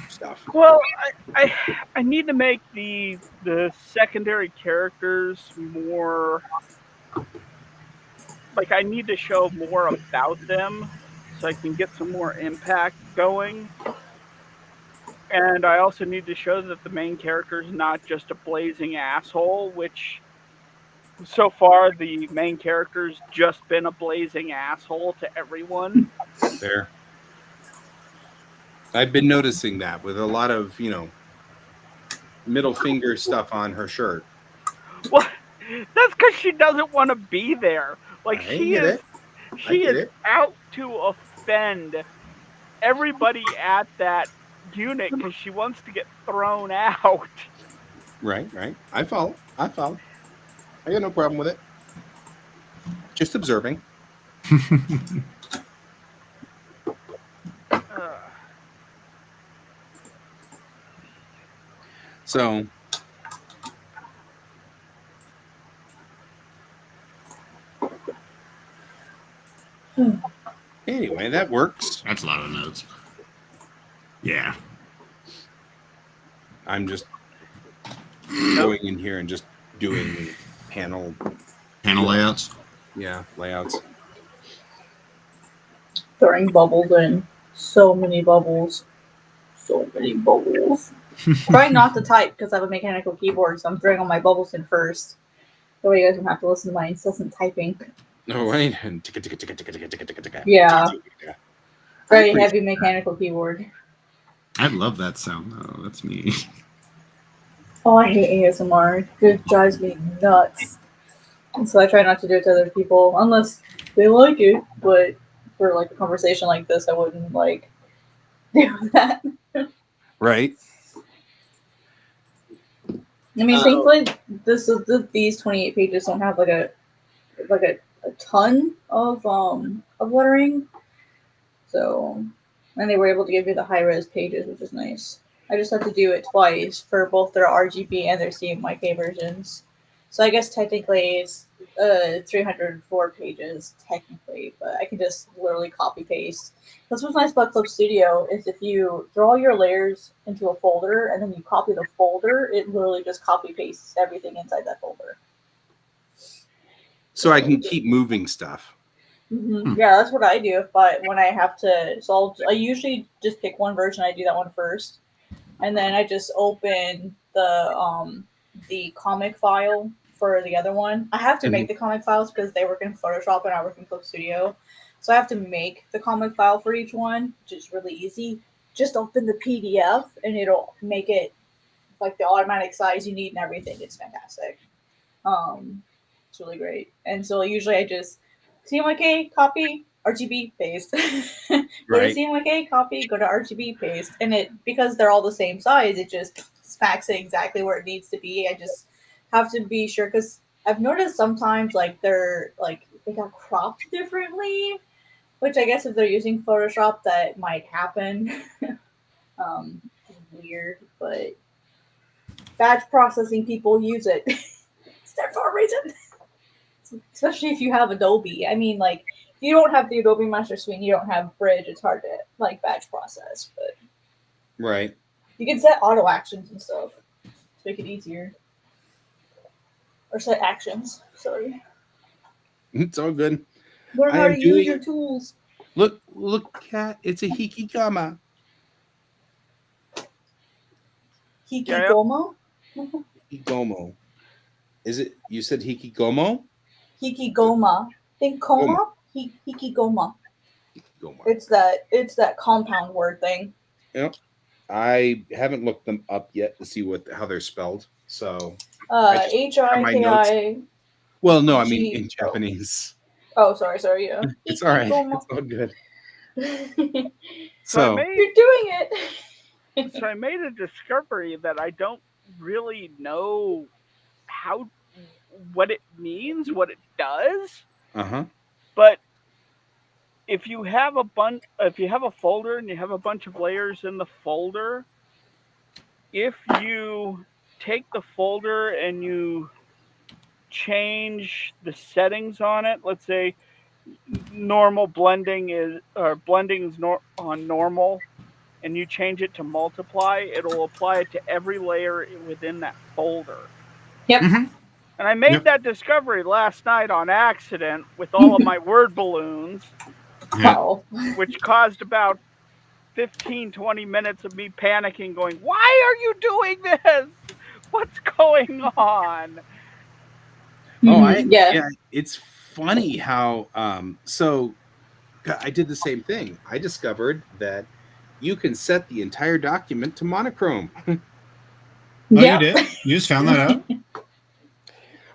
stuff. Well, I need to make the secondary characters more, like, I need to show more about them so I can get some more impact going. And I also need to show that the main character is not just a blazing asshole, which so far the main character's just been a blazing asshole to everyone. There. I've been noticing that with a lot of, middle finger stuff on her shirt. Well, that's because she doesn't want to be there. Like, she is out to offend everybody at that unit because she wants to get thrown out. Right. I follow. I got no problem with it. Just observing. So, anyway, that works. That's a lot of notes. Yeah. I'm just going in here and just doing panel layouts. Yeah, layouts. throwing bubbles in. So many bubbles. So many bubbles. Trying not to type because I have a mechanical keyboard, so I'm throwing all my bubbles in first. That way you guys don't have to listen to my incessant typing. No, right? Yeah. Very appreciate heavy mechanical keyboard. I love that sound though. That's me. Oh, I hate ASMR. It drives me nuts. And so I try not to do it to other people unless they like it. But for like a conversation like this, I wouldn't like do that. Right. I mean, thankfully, these 28 pages don't have like a ton of lettering. So, and they were able to give me the high res pages, which is nice. I just had to do it twice for both their RGB and their CMYK versions. So I guess technically it's 304 pages technically, but I can just literally copy paste. That's what's nice about Clip Studio is if you throw all your layers into a folder and then you copy the folder, it literally just copy pastes everything inside that folder. So I can keep moving stuff. Mm-hmm. Yeah, that's what I do when I have to. So I usually just pick one version. I do that one first, and then I just open the comic file for the other one. I have to make the comic files because they work in Photoshop and I work in Clip Studio, so I have to make the comic file for each one, which is really easy. Just open the PDF and it'll make it like the automatic size you need and everything. It's fantastic. It's really great. And so usually I just CMYK, copy, RGB, paste. Go Right. to CMYK, copy, go to RGB, paste. And it, because they're all the same size, it just smacks it exactly where it needs to be. I just have to be sure, because I've noticed sometimes like they got cropped differently, which I guess if they're using Photoshop that might happen. It's weird, but batch processing people use it. It's there for a reason. Especially if you have Adobe. I mean, like, if you don't have the Adobe Master Suite and you don't have Bridge, it's hard to, like, batch process. But Right. you can set auto actions and stuff to make it easier. Or set actions, sorry. It's all good. Learn how to use your tools. Look, cat. It's a hikigama. Hikigoma? Hikigomo. Is it? You said hikigomo? Hikigoma. Think coma? Hikigoma. Hikigoma. It's that compound word thing. Yep. I haven't looked them up yet to see how they're spelled. So HIKI. Well, no, I mean in Japanese. Oh, sorry, yeah. It's all right. It's all good. So you're doing it. So I made a discovery that I don't really know what it means, what it does. But if you have a folder and you have a bunch of layers in the folder, if you take the folder and you change the settings on it, let's say blending is on normal, and you change it to multiply, it'll apply it to every layer within that folder. Yep. Mm-hmm. And I made that discovery last night on accident with all of my word balloons, which caused about 15-20 minutes of me panicking, going, "Why are you doing this? What's going on?" Yeah. It's funny how so I did the same thing. I discovered that you can set the entire document to monochrome. You did? You just found that out?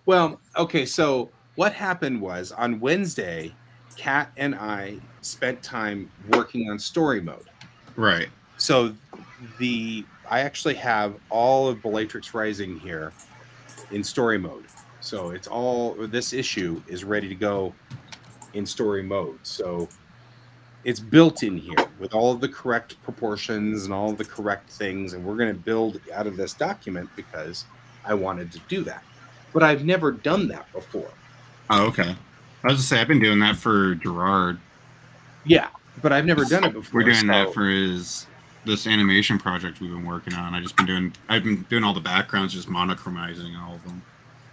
Well, okay, so what happened was on Wednesday, Kat and I spent time working on story mode. Right. So I actually have all of Bellatrix Rising here in story mode. So this issue is ready to go in story mode. So it's built in here with all of the correct proportions and all of the correct things. And we're going to build out of this document because I wanted to do that. But I've never done that before. Oh, okay. I was going to say, I've been doing that for Gerard. Yeah, but I've never done it before. We're doing that for this animation project we've been working on. I've been doing all the backgrounds, just monochromizing all of them.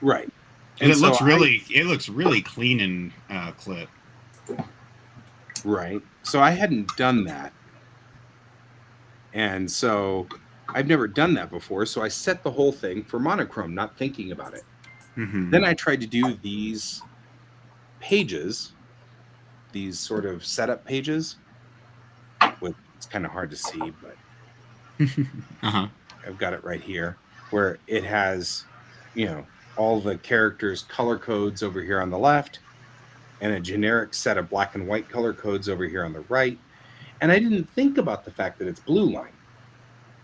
Right. And it looks really clean in Clip. Right. So I hadn't done that. And so I've never done that before. So I set the whole thing for monochrome, not thinking about it. Mhm. Then I tried to do these pages, these sort of setup pages, which it's kind of hard to see, but Uh-huh. I've got it right here, where it has, all the characters' color codes over here on the left, and a generic set of black and white color codes over here on the right. And I didn't think about the fact that it's blue line,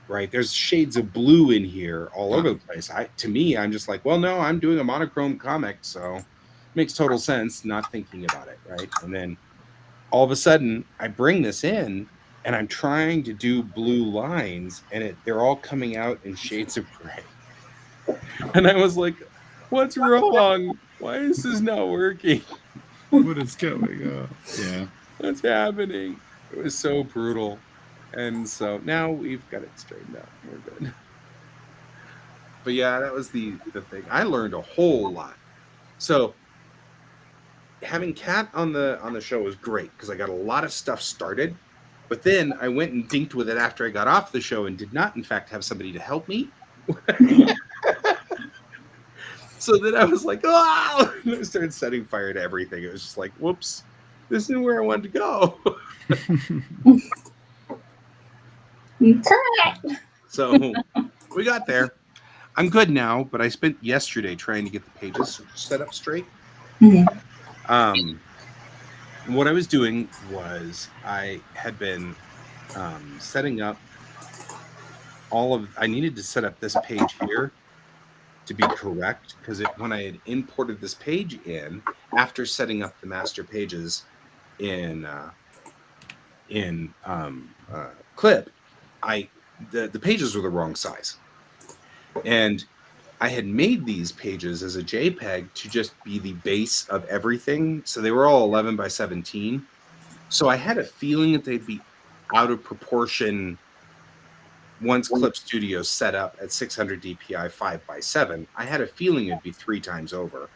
right? There's shades of blue in here all over the place. To me, I'm just like, well, no, I'm doing a monochrome comic, so it makes total sense not thinking about it, right? And then all of a sudden, I bring this in, and I'm trying to do blue lines, and they're all coming out in shades of gray. And I was like, what's wrong? Why is this not working? What is going on? Yeah. What's happening? It was so brutal. And so now we've got it straightened out. We're good. But yeah, that was the thing. I learned a whole lot. So having Kat on the show was great because I got a lot of stuff started. But then I went and dinked with it after I got off the show and did not, in fact, have somebody to help me. So then I was like, oh, and I started setting fire to everything. It was just like, whoops, this isn't where I wanted to go. So we got there. I'm good now, but I spent yesterday trying to get the pages set up straight. What I was doing was I had been setting up I needed to set up this page here to be correct because when I had imported this page in after setting up the master pages in Clip, the pages were the wrong size, and I had made these pages as a JPEG to just be the base of everything, so they were all 11 by 17. So I had a feeling that they'd be out of proportion. Once Clip Studio set up at 600 DPI 5x7, I had a feeling it'd be 3 times over.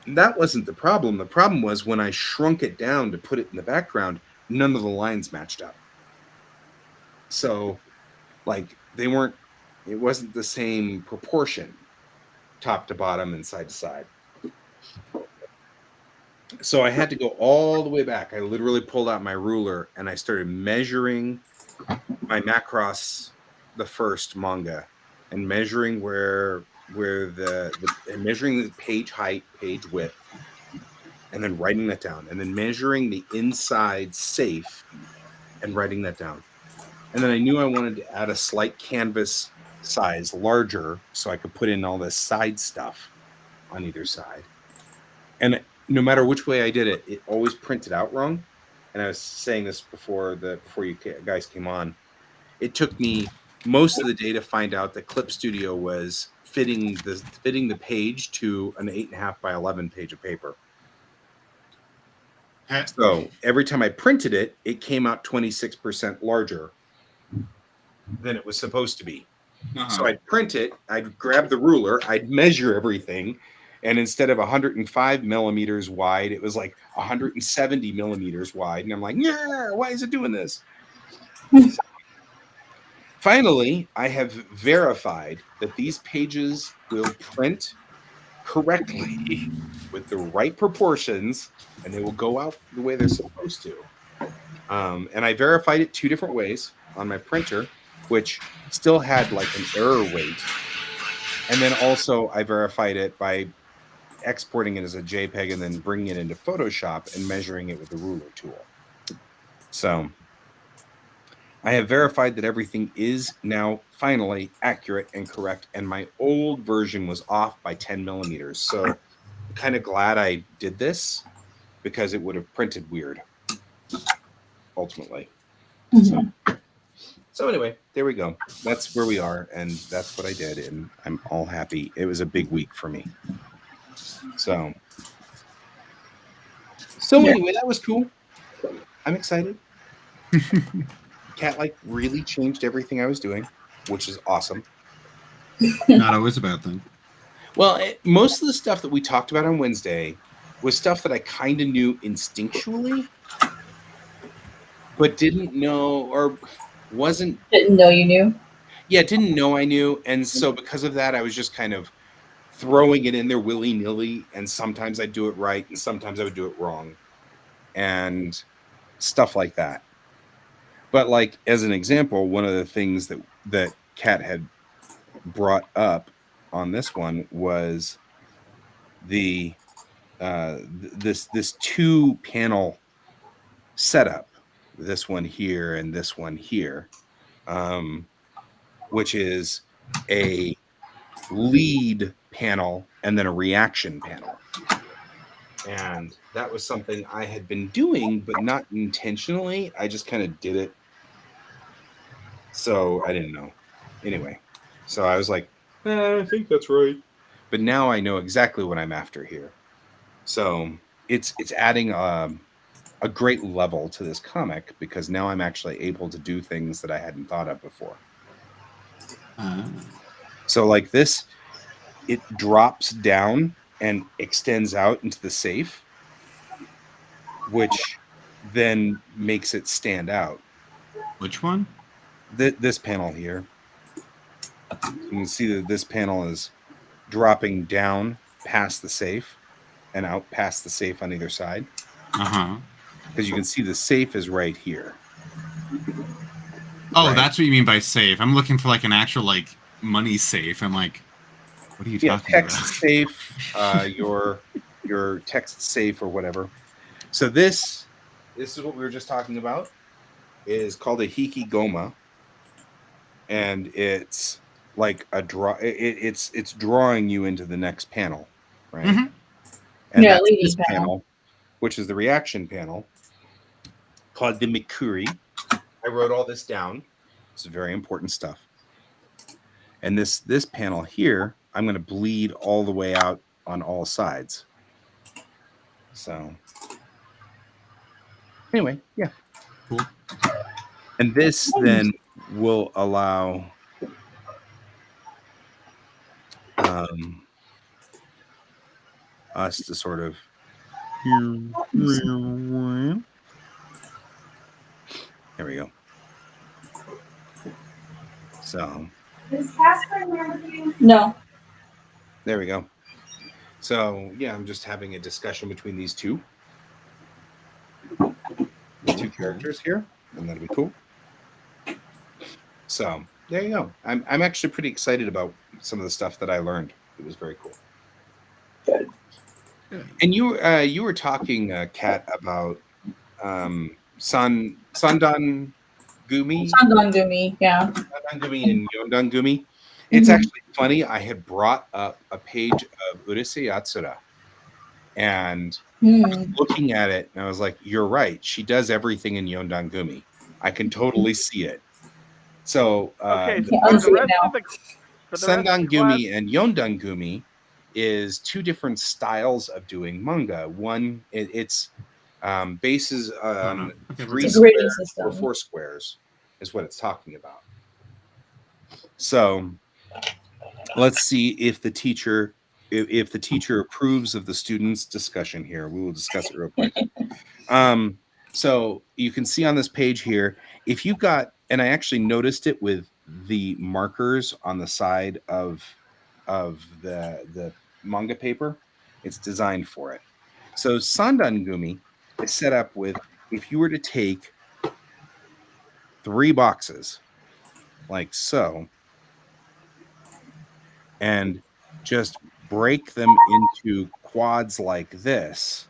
And that wasn't the problem. The problem was when I shrunk it down to put it in the background, none of the lines matched up. So, it wasn't the same proportion, top to bottom and side to side. So I had to go all the way back. I literally pulled out my ruler and I started measuring my Macross, the first manga, and measuring where and measuring the page height, page width, and then writing that down, and then measuring the inside safe and writing that down. And then I knew I wanted to add a slight canvas size larger so I could put in all this side stuff on either side. And no matter which way I did it, it always printed out wrong. And I was saying this before you guys came on. It took me most of the day to find out that Clip Studio was fitting the page to an 8.5 by 11 page of paper. So every time I printed it, it came out 26% larger than it was supposed to be. So I'd print it, I'd grab the ruler, I'd measure everything, and instead of 105 millimeters wide, it was like 170 millimeters wide. And I'm like, yeah, why is it doing this? Finally, I have verified that these pages will print correctly with the right proportions, and they will go out the way they're supposed to. And I verified it 2 different ways on my printer, which still had like an error rate. And then also I verified it by exporting it as a JPEG and then bringing it into Photoshop and measuring it with the ruler tool. So I have verified that everything is now finally accurate and correct, and my old version was off by 10 millimeters. So I'm kind of glad I did this because it would have printed weird, ultimately. So anyway, there we go. That's where we are, and that's what I did, and I'm all happy. It was a big week for me. So anyway, that was cool. I'm excited. Cat really changed everything I was doing, which is awesome. Not always a bad thing. Well, most of the stuff that we talked about on Wednesday was stuff that I kind of knew instinctually, but didn't know or wasn't. Didn't know you knew. Yeah, didn't know I knew, and so because of that, I was just kind of throwing it in there willy nilly, and sometimes I'd do it right, and sometimes I would do it wrong, and stuff like that. But like as an example, one of the things that Kat had brought up on this one was the this two panel setup, this one here and this one here, which is a lead panel and then a reaction panel. And that was something I had been doing, but not intentionally. I just kind of did it. So I didn't know. Anyway, so I was like, I think that's right. But now I know exactly what I'm after here. So it's adding a great level to this comic because now I'm actually able to do things that I hadn't thought of before. So like this, it drops down and extends out into the safe, which then makes it stand out. Which one? This panel here. You can see that this panel is dropping down past the safe and out past the safe on either side. Because you can see the safe is right here. Oh, right? That's what you mean by safe. I'm looking for like an actual like money safe. I'm like, what are you talking text about? safe, your text safe or whatever. So this is what we were just talking about. It is called a hikigoma, and it's like a draw. It's drawing you into the next panel, right? Mm-hmm. And Yeah, that's leading this panel. panel, which is the reaction panel, called the Mikuri. I wrote all this down. It's very important stuff. And this panel here, I'm going to bleed all the way out on all sides. So anyway, yeah. Cool. And this then will allow us to sort of there we go. So Is Casper there with you? No. there we go. So yeah, I'm just having a discussion between these two characters here, and that'll be cool. So there you go. I'm actually pretty excited about some of the stuff that I learned. It was very cool. Good. And you were talking, Kat, about Sandan Gumi, Sandangumi, yeah. Sandangumi and Yondangumi. It's actually funny. I had brought up a page of Urusei Yatsura, and I was looking at it, and I was like, "You're right. She does everything in Yondangumi. I can totally see it." So, Okay, Yeah, for I'll the see it rest now. of the for the rest of the class, Sandangumi and Yondangumi is two different styles of doing manga. One, it's bases on three It's a grading squares or system. 4 squares is what it's talking about. So let's see if the teacher approves of the students' discussion here. We will discuss it real quick. So you can see on this page here, if you've got, and I actually noticed it with the markers on the side of the manga paper, it's designed for it. So Sandangumi is set up with, if you were to take 3 boxes like so and just break them into quads like this,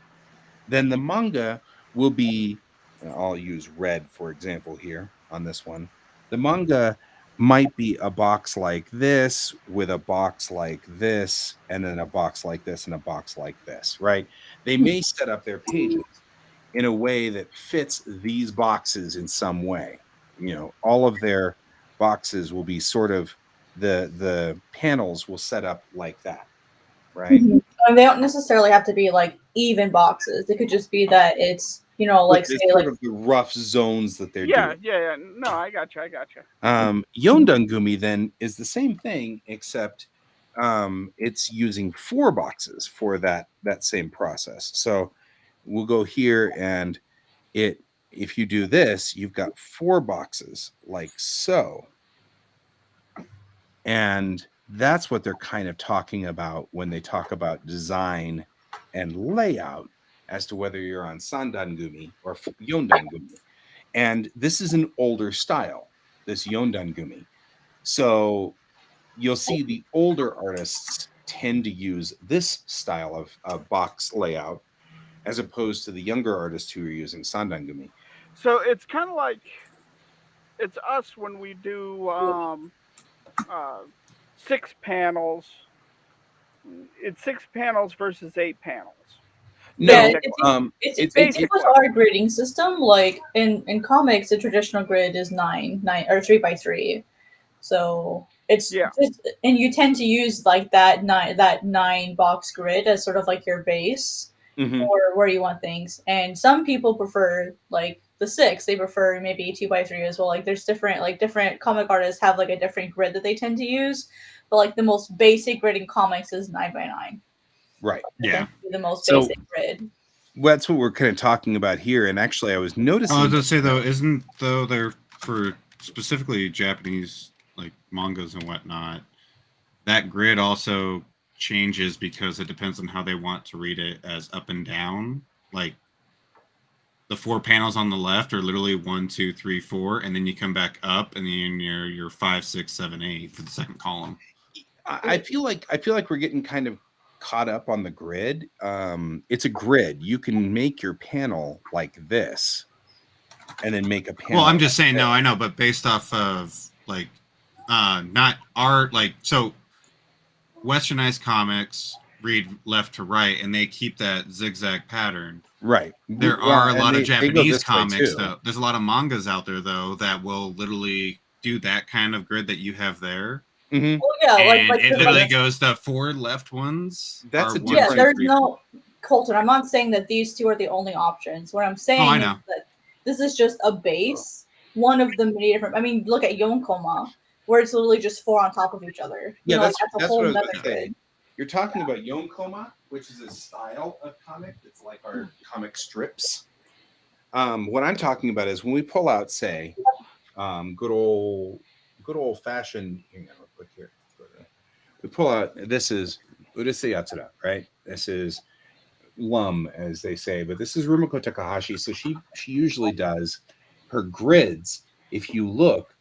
then the manga will be, I'll use red for example here on this one. The manga might be a box like this with a box like this and then a box like this and a box like this, right? They may set up their pages in a way that fits these boxes in some way. All of their boxes will be sort of, the panels will set up like that, right? And they don't necessarily have to be like even boxes. It could just be that it's, like say It's sort like of the rough zones that they're yeah. doing. No, I gotcha. Yondangumi then is the same thing, except it's using 4 boxes for that same process. So we'll go here, and it if you do this, you've got 4 boxes like so. And that's what they're kind of talking about when they talk about design and layout as to whether you're on Sandangumi or Yondangumi. And this is an older style, this Yondangumi. So you'll see the older artists tend to use this style of box layout as opposed to the younger artists who are using Sandangumi. So it's kind of like it's us when we do 6 panels. It's 6 panels versus 8 panels. No, Yeah, it's it's with our grading system. Like in comics, the traditional grid is 9 or 3x3. So it's Yeah. just, and you tend to use like that 9 box grid as sort of like your base Mhm. or where you want things. And some people prefer like the 6. They prefer maybe 2x3 as well. Like there's different comic artists have like a different grid that they tend to use. But like the most basic grid in comics is 9x9. Right. Yeah. The most So- basic grid. Well, that's what we're kind of talking about here. And actually, I was noticing. I was gonna say though, isn't though they're for specifically Japanese like mangas and whatnot, that grid also changes because it depends on how they want to read it as up and down. Like the 4 panels on the left are literally 1, 2, 3, 4, and then you come back up and then you're 5, 6, 7, 8 for the second column. I feel like we're getting kind of caught up on the grid. It's a grid. You can make your panel like this, and then make a panel. Well, I'm just saying, no, I know, but based off of like, not art, like so. Westernized comics read left to right, and they keep that zigzag pattern. Right. There Well, are a and lot they of go Japanese this way, comics, too. though. There's a lot of mangas out there, though, that will literally do that kind of grid that you have there. Mhm. Oh yeah, And like it literally like, goes the 4 left ones. That's are a 1, yeah, 2, there's 3, no Colton. I'm not saying that these 2 are the only options. What I'm saying I is know. that this is just a base, one of the many different. I mean, look at Yonkoma, where it's literally just 4 on top of each other. Yeah, Like, that's a whole what I was nother going to say. grid. You're talking about Yonkoma, which is a style of comic that's like our comic strips. What I'm talking about is when we pull out, say, good old fashioned. Hang on, real quick here. We pull out. This is Urusei Yatsura, right? This is Lum, as they say, but this is Rumiko Takahashi. So she usually does her grids. If you look,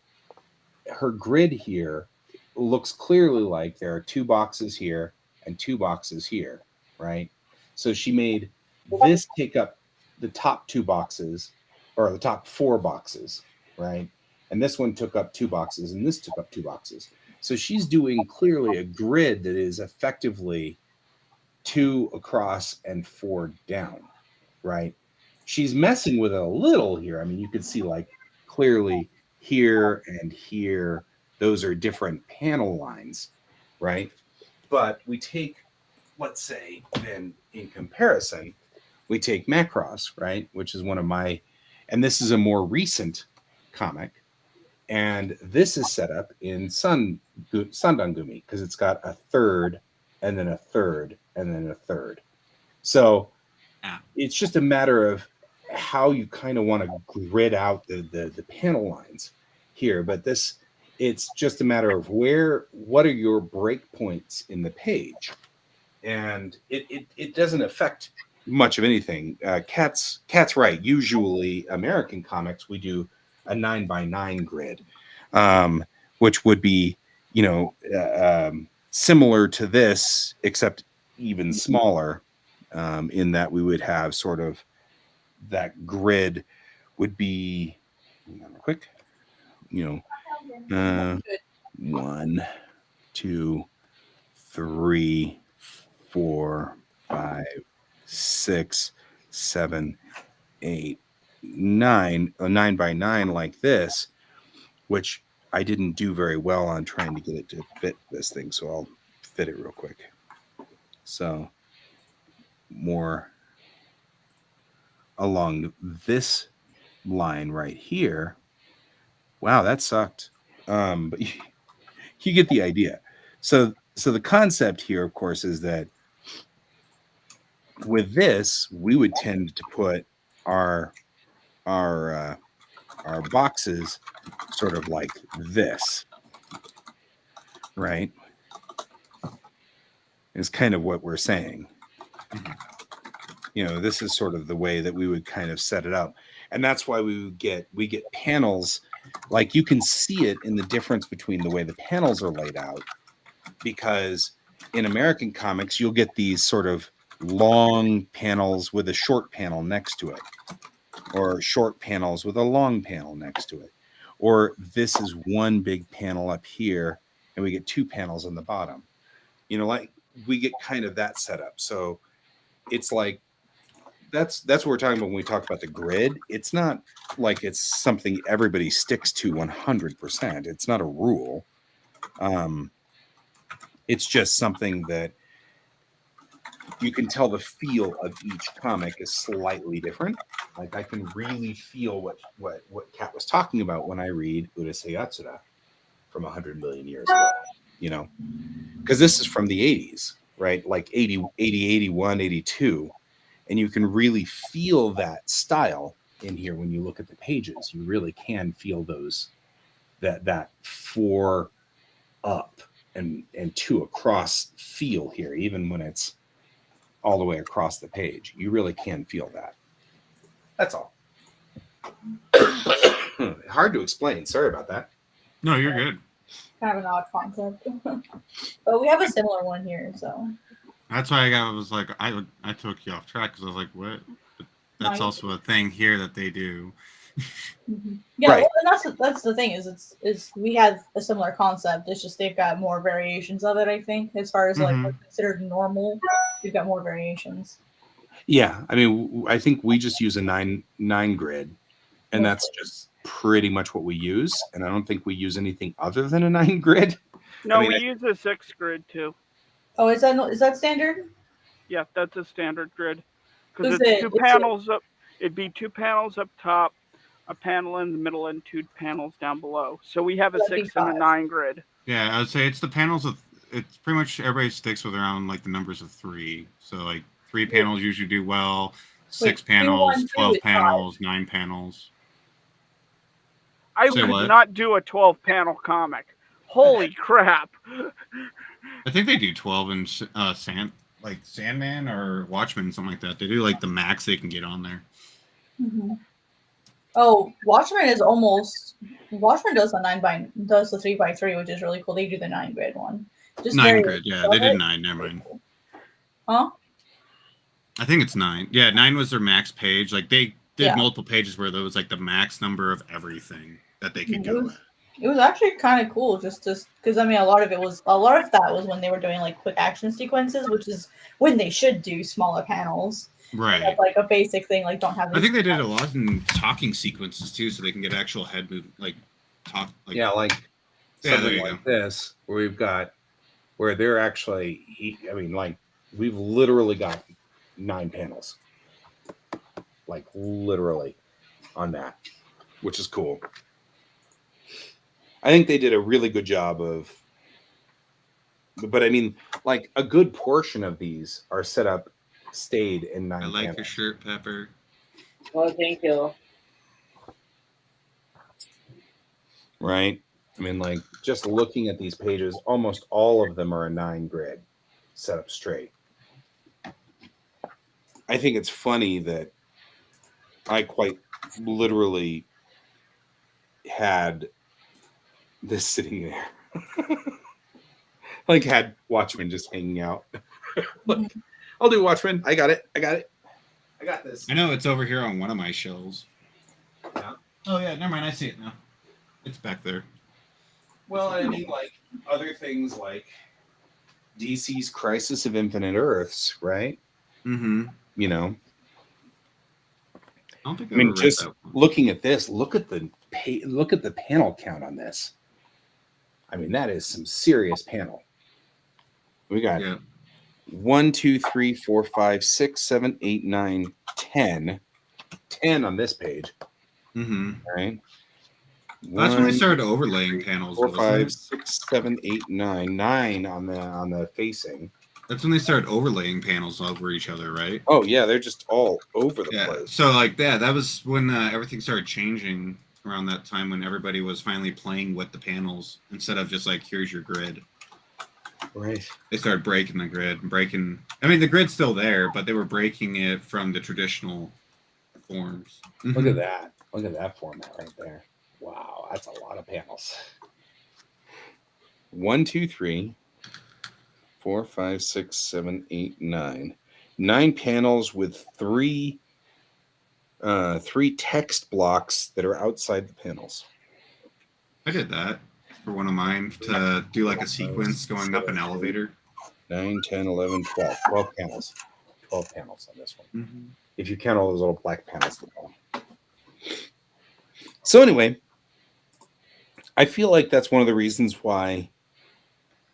her grid here looks clearly like there are 2 boxes here and 2 boxes here, right? So she made this take up the top 2 boxes, or the top 4 boxes, right? And this one took up 2 boxes, and this took up 2 boxes. So she's doing clearly a grid that is effectively 2 across and 4 down, right? She's messing with it a little here. I mean, you can see like clearly here and here, those are different panel lines, right? But we take, let's say, then in comparison, we take Macross, right? Which is one of my, and this is a more recent comic. And this is set up in Sandangumi because it's got a third and then a third and then a third. So it's just a matter of how you kind of want to grid out the panel lines here. But this, it's just a matter of what are your breakpoints in the page. And it doesn't affect much of anything. Cat's right. Usually American comics, we do a 9x9 grid, which would be, similar to this, except even smaller, in that we would have sort of that grid would be quick, 1, 2, 3, 4, 5, 6, 7, 8, 9, a 9x9 like this, which I didn't do very well on trying to get it to fit this thing, so I'll fit it real quick. So more along this line right here. Wow, that sucked. But you get the idea. So the concept here, of course, is that with this, we would tend to put our our boxes sort of like this, right? Is kind of what we're saying. You know, this is sort of the way that we would kind of set it up. And that's why we get panels, like you can see it in the difference between the way the panels are laid out, because in American comics, you'll get these sort of long panels with a short panel next to it, or short panels with a long panel next to it. Or this is one big panel up here, and we get two panels on the bottom. You know, like we get kind of that setup. So it's like, that's what we're talking about when we talk about the grid. It's not like it's something everybody sticks to 100%. It's not a rule. It's just something that you can tell the feel of each comic is slightly different. Like I can really feel what Kat was talking about when I read Urusei Yatsura from 100 million years ago, you know, because this is from the 80s, right? Like 80, 81, 82. And you can really feel that style in here when you look at the pages. You really can feel those, that 4 up and 2 across feel here, even when it's all the way across the page. You really can feel that. That's all. Hard to explain. Sorry about that. No, you're good. Kind of an odd concept. But we have a similar one here, so. That's why I took you off track because I was like, what? But that's also a thing here that they do. Yeah, right. well, and that's the thing is we have a similar concept. It's just they've got more variations of it. I think as far as like what's considered normal, we've got more variations. Yeah, I mean, I think we just use a 9 grid, and that's just pretty much what we use. And I don't think we use anything other than a 9 grid. No, we use a 6 grid too. Oh, is that standard? Yeah, that's a standard grid because it's 2 panels up. It'd be 2 panels up top, a panel in the middle, and 2 panels down below. So we have a 6 and a 9 grid. Yeah, I would say it's the panels of. It's pretty much everybody sticks with around like the numbers of 3. So like 3 panels usually do well. 6 panels, 12 panels, 9 panels. I would not do a 12-panel comic. Holy crap! I think they do 12 in Sandman or Watchmen, something like that. They do like the max they can get on there. Mm-hmm. Oh, Watchmen does the 3x3, which is really cool. They do the 9 grid one. Just 9 grid, yeah. They did 9. Never mind. Huh? I think it's 9. Yeah, 9 was their max page. Like they did multiple pages where there was like the max number of everything that they could go at. It was actually kind of cool, just because I mean a lot of that was when they were doing like quick action sequences, which is when they should do smaller panels. Right. Have, like a basic thing, like don't have. I think they did a lot in talking sequences too, so they can get actual head movement, like talk. Like, yeah, like something like this, where we've got where they're actually. I mean, like we've literally got 9 panels, like literally, on that, which is cool. I think they did a really good job of, but I mean, like a good portion of these are stayed in 9 panels. I like your shirt, Pepper. Oh, thank you. Right? I mean, like just looking at these pages, almost all of them are a 9 grid set up straight. I think it's funny that I quite literally had this sitting there. Like had Watchmen just hanging out. Like, I'll do Watchmen. I got it. I got this. I know it's over here on one of my shelves. Yeah. Oh yeah, never mind. I see it now. It's back there. Well, I mean, like other things like DC's Crisis of Infinite Earths, right? Mm-hmm. You know. I don't think I mean, just looking at this, look at the panel count on this. I mean, that is some serious panel. We got 1, 2, 3, 4, 5, 6, 7, 8, 9, 10. 10 on this page. Mm-hmm. All right. That's when they started overlaying panels. 4, 5, 6, 7, 8, 9. 9 on the facing. That's when they started overlaying panels over each other, right? Oh yeah, they're just all over the Yeah. place. So like that was when everything started changing around that time when everybody was finally playing with the panels instead of just like here's your grid. Right. They started breaking the grid, I mean, the grid's still there, but they were breaking it from the traditional forms. Look at that. Look at that format right there. Wow, that's a lot of panels. 1, 2, 3, 4, 5, 6, 7, 8, 9. 9 panels with three text blocks that are outside the panels. I did that for one of mine to do like a sequence going up an elevator. 9, 10, 11, 12. 12 panels. 12 panels on this one. If you count all those little black panels. So anyway, I feel like that's one of the reasons why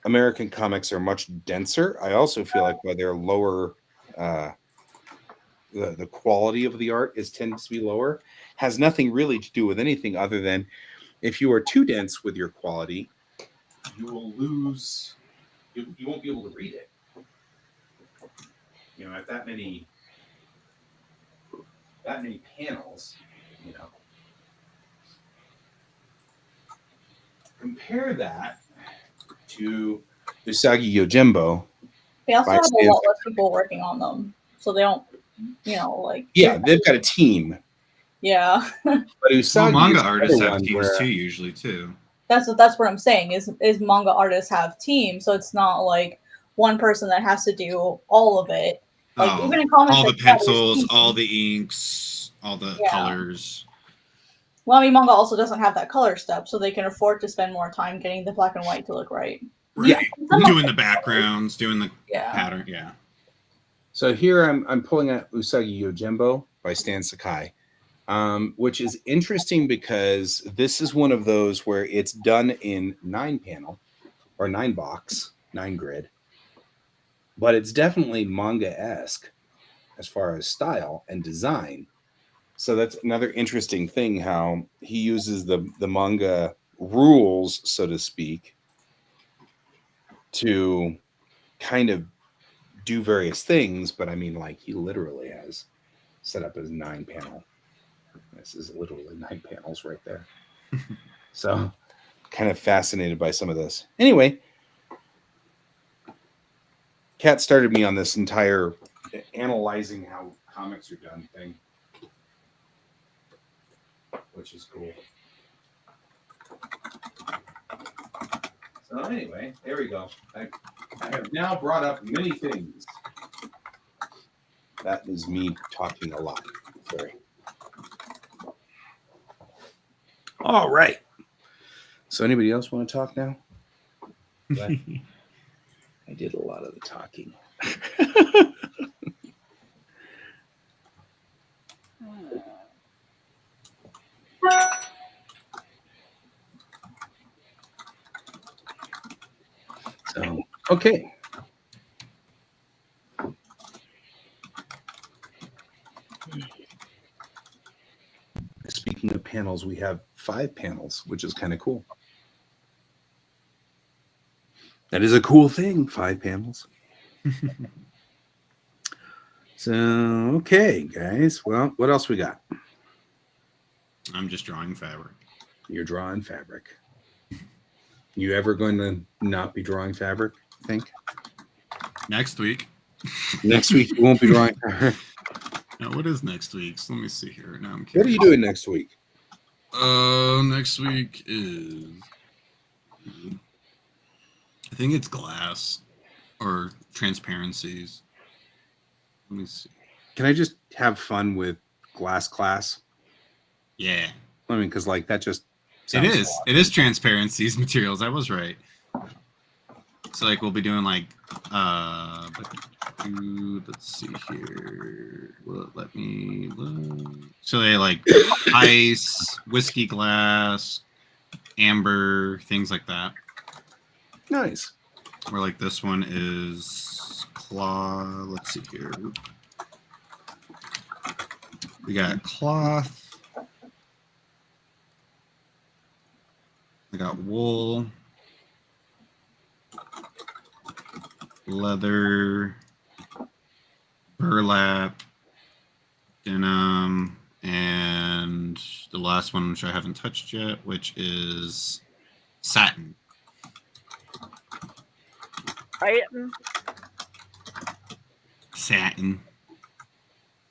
American comics are much denser. I also feel like why they're lower, the quality of the art tends to be lower. Has nothing really to do with anything other than if you are too dense with your quality, you will lose. You won't be able to read it. You know, at that many panels, you know. Compare that to Usagi Yojimbo. They also by have a Stan lot Sakai. less people working on them, so they don't, like. Yeah, they've got a team. Yeah. But Usagi Well, manga is artists another have one teams where, too, usually too. That's what I'm saying is manga artists have teams, so it's not like one person that has to do all of it. Like even in comics, all the like that, there's pencils, teams. all the inks, all the colors. Well, I mean, manga also doesn't have that color step, so they can afford to spend more time getting the black and white to look right. Right. Yeah. Doing the backgrounds, doing the pattern. Yeah. So here I'm pulling out Usagi Yojimbo by Stan Sakai, which is interesting because this is one of those where it's done in 9 panel or 9 box, 9 grid, but it's definitely manga-esque as far as style and design. So that's another interesting thing, how he uses the manga rules, so to speak, to kind of do various things. But I mean, like, he literally has set up his 9 panel. This is literally 9 panels right there. So kind of fascinated by some of this. Anyway, Kat started me on this entire analyzing how comics are done thing, which is cool. So anyway, there we go. I have now brought up many things. That is me talking a lot. Sorry. All right. So anybody else want to talk now? I did a lot of the talking. So, okay. Speaking of panels, we have 5 panels, which is kind of cool. That is a cool thing, 5 panels. So, okay, guys. Well, what else we got? I'm just drawing fabric. You're drawing fabric. You ever going to not be drawing fabric, I think? Next week. Next week you won't be drawing fabric. Now, what is next week? So let me see here. Now I'm curious. What are you doing next week? Next week is, I think it's glass or transparencies. Let me see. Can I just have fun with glass class? Yeah. I mean, because like that just it is. Fun. It is transparencies materials. I was right. So like we'll be doing like let's see here. Well, let me look. So they like ice, whiskey glass, amber, things like that. Nice. Or like this one is cloth. Let's see here. We got cloth. We got wool. leather, burlap, denim, and the last one, which I haven't touched yet, which is satin. Satin.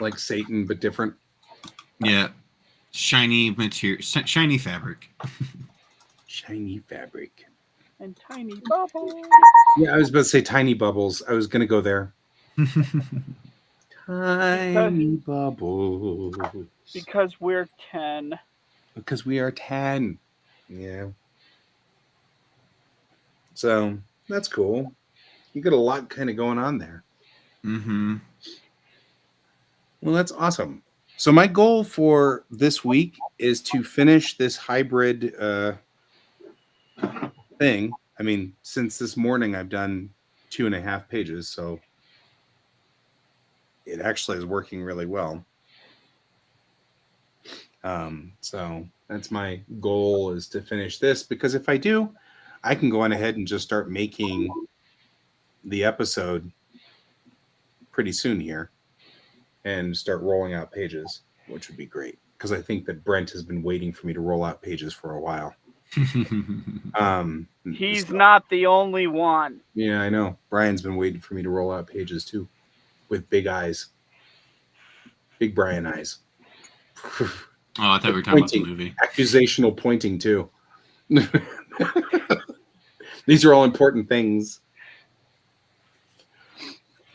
Like Satan, but different. Yeah. Shiny material, shiny fabric. Shiny fabric. And tiny bubbles. Yeah, I was about to say tiny bubbles. I was going to go there. Tiny bubbles. Because we're 10. Because we are 10. Yeah. So that's cool. You got a lot kind of going on there. Mm-hmm. Well, that's awesome. So my goal for this week is to finish this hybrid thing. I mean, since this morning I've done 2.5 pages, so it actually is working really well. So that's my goal, is to finish this, because if I do, I can go on ahead and just start making the episode pretty soon here and start rolling out pages, which would be great, because I think that Brent has been waiting for me to roll out pages for a while. He's not the only one. Yeah, I know. Brian's been waiting for me to roll out pages too, with big eyes, big Brian eyes. Oh, I thought we were talking about the movie. Accusational pointing too. These are all important things.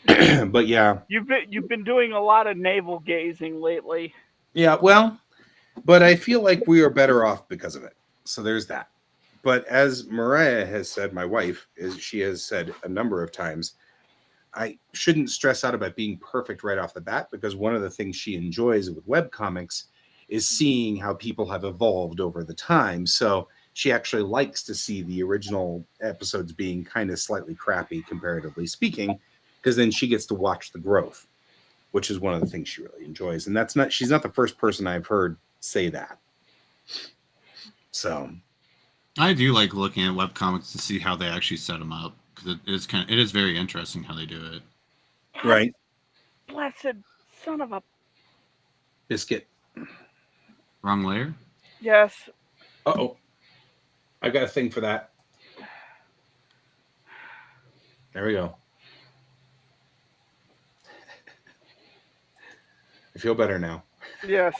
But yeah, You've been doing a lot of navel gazing lately. yeah. Well, but I feel like we are better off because of it. So there's that. But as Mariah has said, my wife, she has said a number of times, I shouldn't stress out about being perfect right off the bat, because one of the things she enjoys with webcomics is seeing how people have evolved over the time. So she actually likes to see the original episodes being kind of slightly crappy, comparatively speaking, because then she gets to watch the growth, which is one of the things she really enjoys. And she's not the first person I've heard say that. So I do like looking at webcomics to see how they actually set them up, because it is very interesting how they do it. Right. Blessed son of a biscuit. Wrong layer? Yes. Uh-oh. I got a thing for that. There we go. I feel better now. Yes.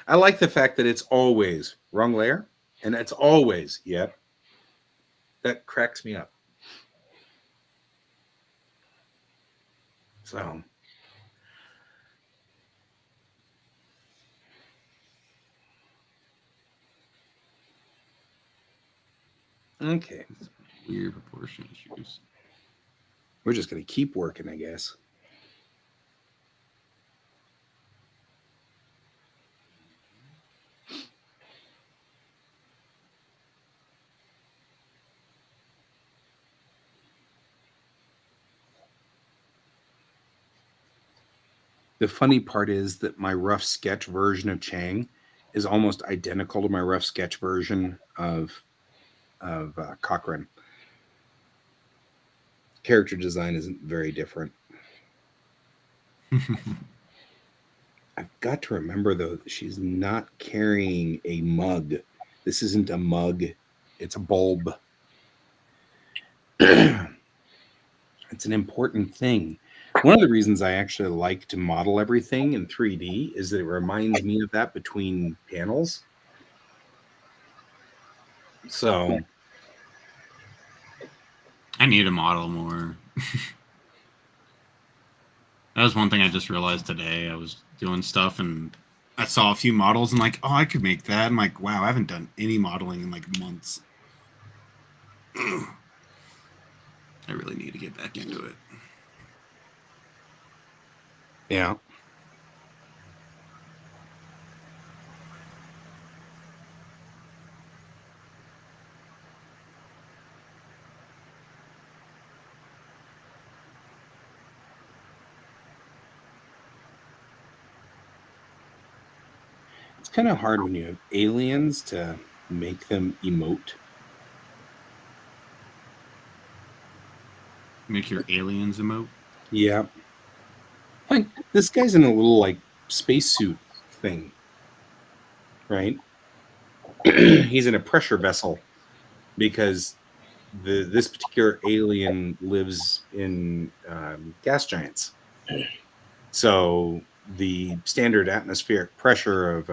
I like the fact that it's always wrong layer, and it's always, yep. That cracks me up. So okay. Weird proportion issues. We're just going to keep working, I guess. The funny part is that my rough sketch version of Chang is almost identical to my rough sketch version of Cochrane. Character design isn't very different. I've got to remember, though, that she's not carrying a mug. This isn't a mug. It's a bulb. It's an important thing. One of the reasons I actually like to model everything in 3D is that it reminds me of that between panels. So I need to model more. That was one thing I just realized today. I was doing stuff and I saw a few models and like, oh, I could make that. I'm like, wow, I haven't done any modeling in like months. I really need to get back into it. yeah. It's kind of hard when you have aliens to make them emote. Make your aliens emote. Yeah. Like, this guy's in a little, like, spacesuit thing, right? He's in a pressure vessel because this particular alien lives in gas giants. So the standard atmospheric pressure of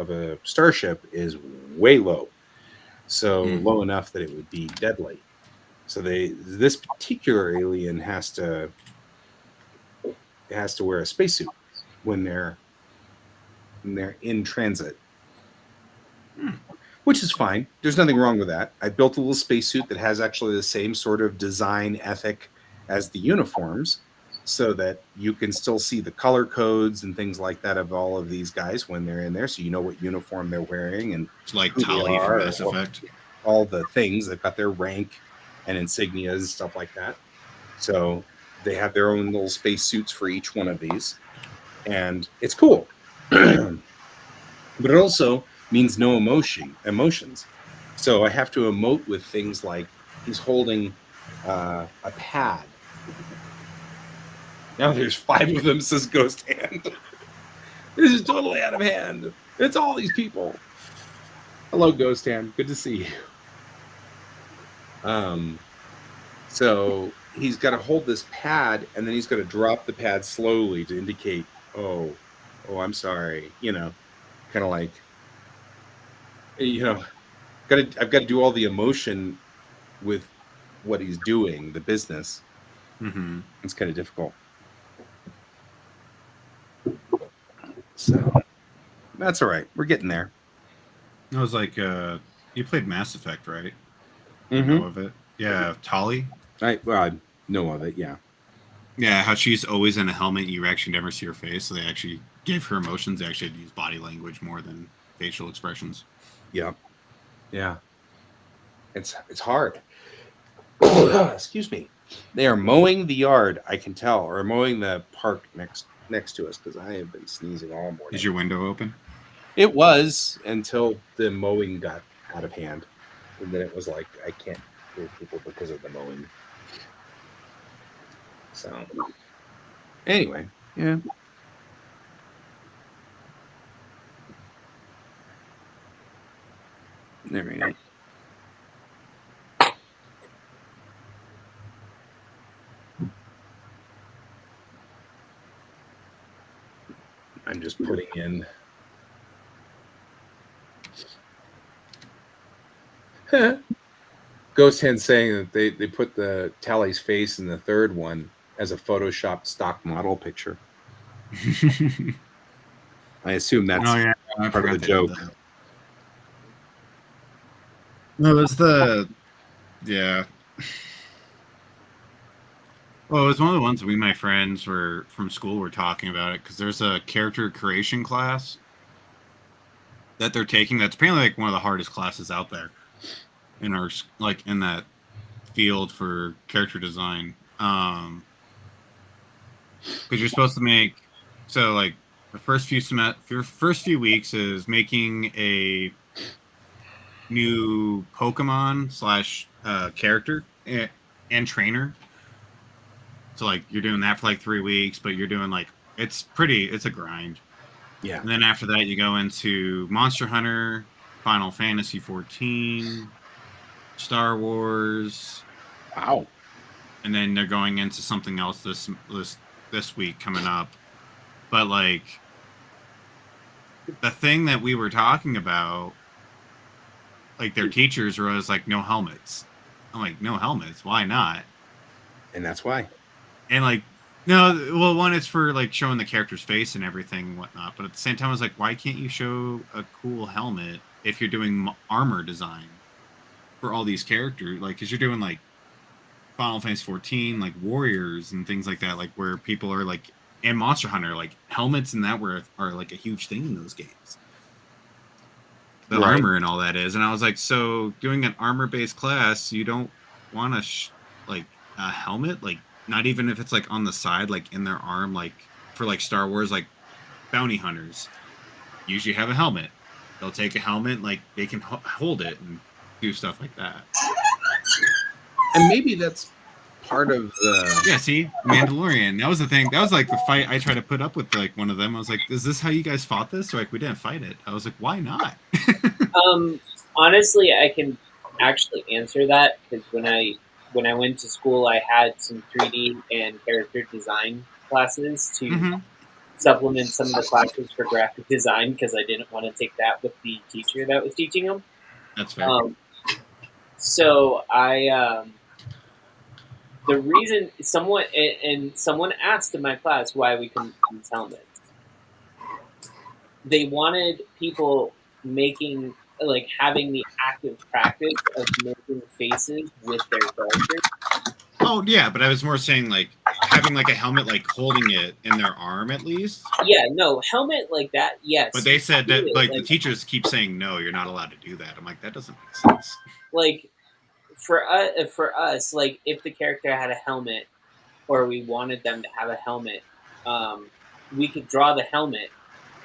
a starship is way low, so low enough that it would be deadly. So this particular alien has to wear a spacesuit when they're in transit, which is fine. There's nothing wrong with that. I built a little spacesuit that has actually the same sort of design ethic as the uniforms, so that you can still see the color codes and things like that of all of these guys when they're in there, so you know what uniform they're wearing and It's like who they Tali from are, Mass Effect. all the things. They've got their rank and insignias and stuff like that. So they have their own little space suits for each one of these, and it's cool. But it also means no emotions. So I have to emote with things like he's holding a pad. Now there's 5 of them, says Ghost Hand. This is totally out of hand. It's all these people. Hello, Ghost Hand. Good to see you. So he's got to hold this pad, and then he's got to drop the pad slowly to indicate, oh, I'm sorry. Kind of like, I've got to do all the emotion with what he's doing, the business. Mm-hmm. It's kind of difficult. So that's all right. We're getting there. I was like, you played Mass Effect, right? Mm-hmm. You know of it? Yeah, Tali. I know of it. Yeah. Yeah, how she's always in a helmet. You actually never see her face, so they actually gave her emotions. They actually use body language more than facial expressions. Yeah. Yeah. It's hard. Excuse me. They are mowing the yard, I can tell, or mowing the park next to us, because I have been sneezing all morning. Is your window open? It was, until the mowing got out of hand, and then it was like I can't hear people because of the mowing. So anyway, yeah. There we go. I'm just putting in. Ghost Hand saying that they put the Tally's face in the third one as a photoshopped stock model picture. I assume that's part of the joke. No, it's yeah. Well, it was one of the ones we, my friends were from school, were talking about it, because there's a character creation class that they're taking that's apparently like one of the hardest classes out there in our, like, in that field for character design. Because you're supposed to make, so like the first few weeks is making a new Pokemon / character and trainer. So like you're doing that for like 3 weeks, but you're doing like, it's a grind. Yeah. And then after that you go into Monster Hunter, Final Fantasy 14, Star Wars. Wow. And then they're going into something else this week coming up. But like the thing that we were talking about, like their teachers was like, no helmets. I'm like, no helmets? Why not? And that's why. And like, no, well, one, it's for like showing the character's face and everything and whatnot. But at the same time, I was like, why can't you show a cool helmet if you're doing armor design for all these characters? Like, because you're doing like Final Fantasy 14, like warriors and things like that, like where people are like, and Monster Hunter, like helmets and that are like a huge thing in those games. The Right. armor and all that is. And I was like, so doing an armor-based class, you don't want to like a helmet, like not even if it's like on the side, like in their arm, like for like Star Wars, like bounty hunters usually have a helmet. They'll take a helmet, like they can hold it and do stuff like that. And maybe that's part of the. Yeah, see, Mandalorian. That was the thing. That was like the fight I tried to put up with like one of them. I was like, "Is this how you guys fought this?" They're like, "We didn't fight it." I was like, "Why not?" Honestly, I can actually answer that because when I went to school, I had some 3D and character design classes to Mm-hmm. supplement some of the classes for graphic design because I didn't want to take that with the teacher that was teaching them. That's fair. So the reason someone asked in my class why we couldn't use helmets. They wanted people having the active practice of making faces with their characters. Oh yeah, but I was more saying like having like a helmet, like holding it in their arm at least. Yeah, no helmet like that. Yes, But they said that like the teachers keep saying no, you're not allowed to do that. I'm like, that doesn't make sense. Like for us, like if the character had a helmet, or we wanted them to have a helmet, we could draw the helmet,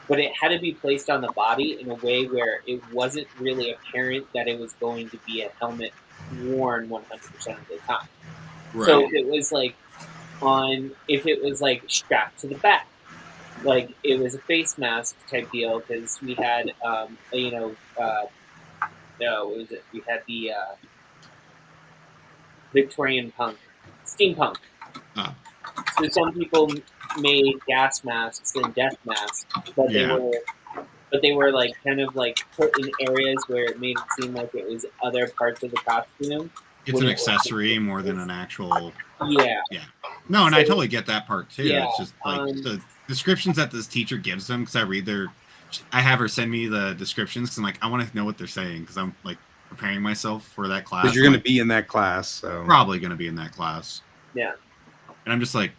but it had to be placed on the body in a way where it wasn't really apparent that it was going to be a helmet worn 100% of the time. Right. So if it was like strapped to the back, like it was a face mask type deal because we had, we had the Victorian punk, steampunk. Oh. So some people made gas masks and death masks, but they were like kind of like put in areas where it made it seem like it was other parts of the costume. It's an accessory more than an actual. Yeah. Yeah. No, and I totally get that part too. Yeah, It's just like the descriptions that this teacher gives them because I have her send me the descriptions because I'm like, I want to know what they're saying because I'm like preparing myself for that class. Because you're going to be in that class, so probably going to be in that class. Yeah. And I'm just like,